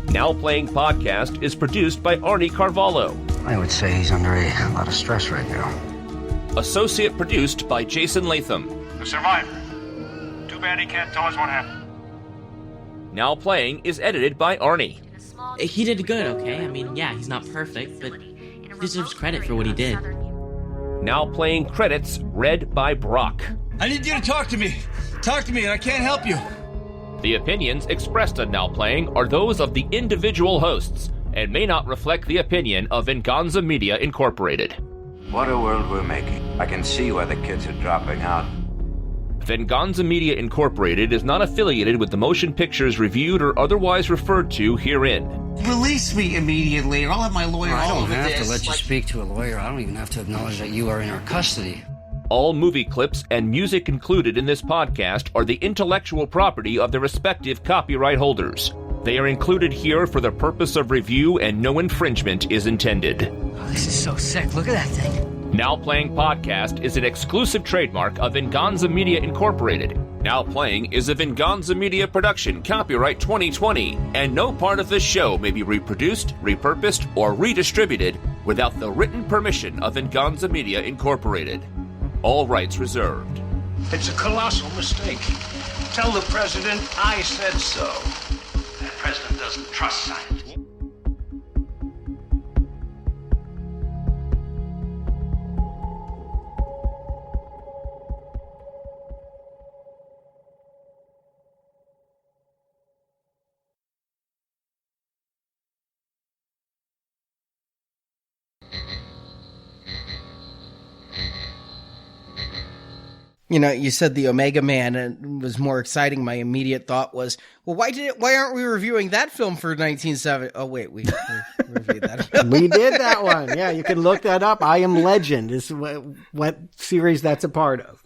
Now Playing Podcast is produced by Arnie Carvalho. I would say he's under a lot of stress right now. Associate produced by Jason Latham. The survivor. Too bad he can't tell us what happened. Now Playing is edited by Arnie. He did good, okay? I mean, yeah, he's not perfect, but he deserves credit for what he did. Now Playing credits read by Brock. I need you to talk to me. Talk to me, and I can't help you. The opinions expressed on Now Playing are those of the individual hosts and may not reflect the opinion of Venganza Media Incorporated. What a world we're making. I can see why the kids are dropping out. Venganza Media Incorporated is not affiliated with the motion pictures reviewed or otherwise referred to herein. Release me immediately, and I'll have my lawyer I all don't over have this. to let you speak to a lawyer. I don't even have to acknowledge that you are in our custody. All movie clips and music included in this podcast are the intellectual property of their respective copyright holders. They are included here for the purpose of review and no infringement is intended. Oh, this is so sick. Look at that thing. Now Playing Podcast is an exclusive trademark of Venganza Media Incorporated. Now Playing is a Venganza Media production, copyright 2020, and no part of this show may be reproduced, repurposed, or redistributed without the written permission of Venganza Media Incorporated. All rights reserved. It's a colossal mistake. Tell the president I said so. The president doesn't trust science. You know, you said the Omega Man was more exciting. My immediate thought was, well, why aren't we reviewing that film for 1970? Oh, wait, we reviewed that film. We did that one. Yeah, you can look that up. I Am Legend is what series that's a part of.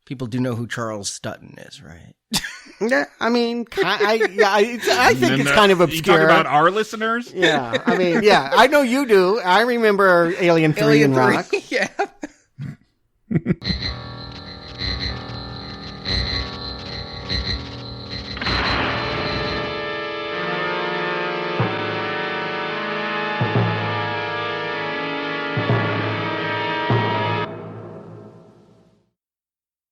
People do know who Charles Sutton is, right? Yeah, I mean, I think it's kind of obscure. You talk about our listeners? Yeah, I mean, yeah, I know you do. I remember Alien 3 and Rock. Yeah.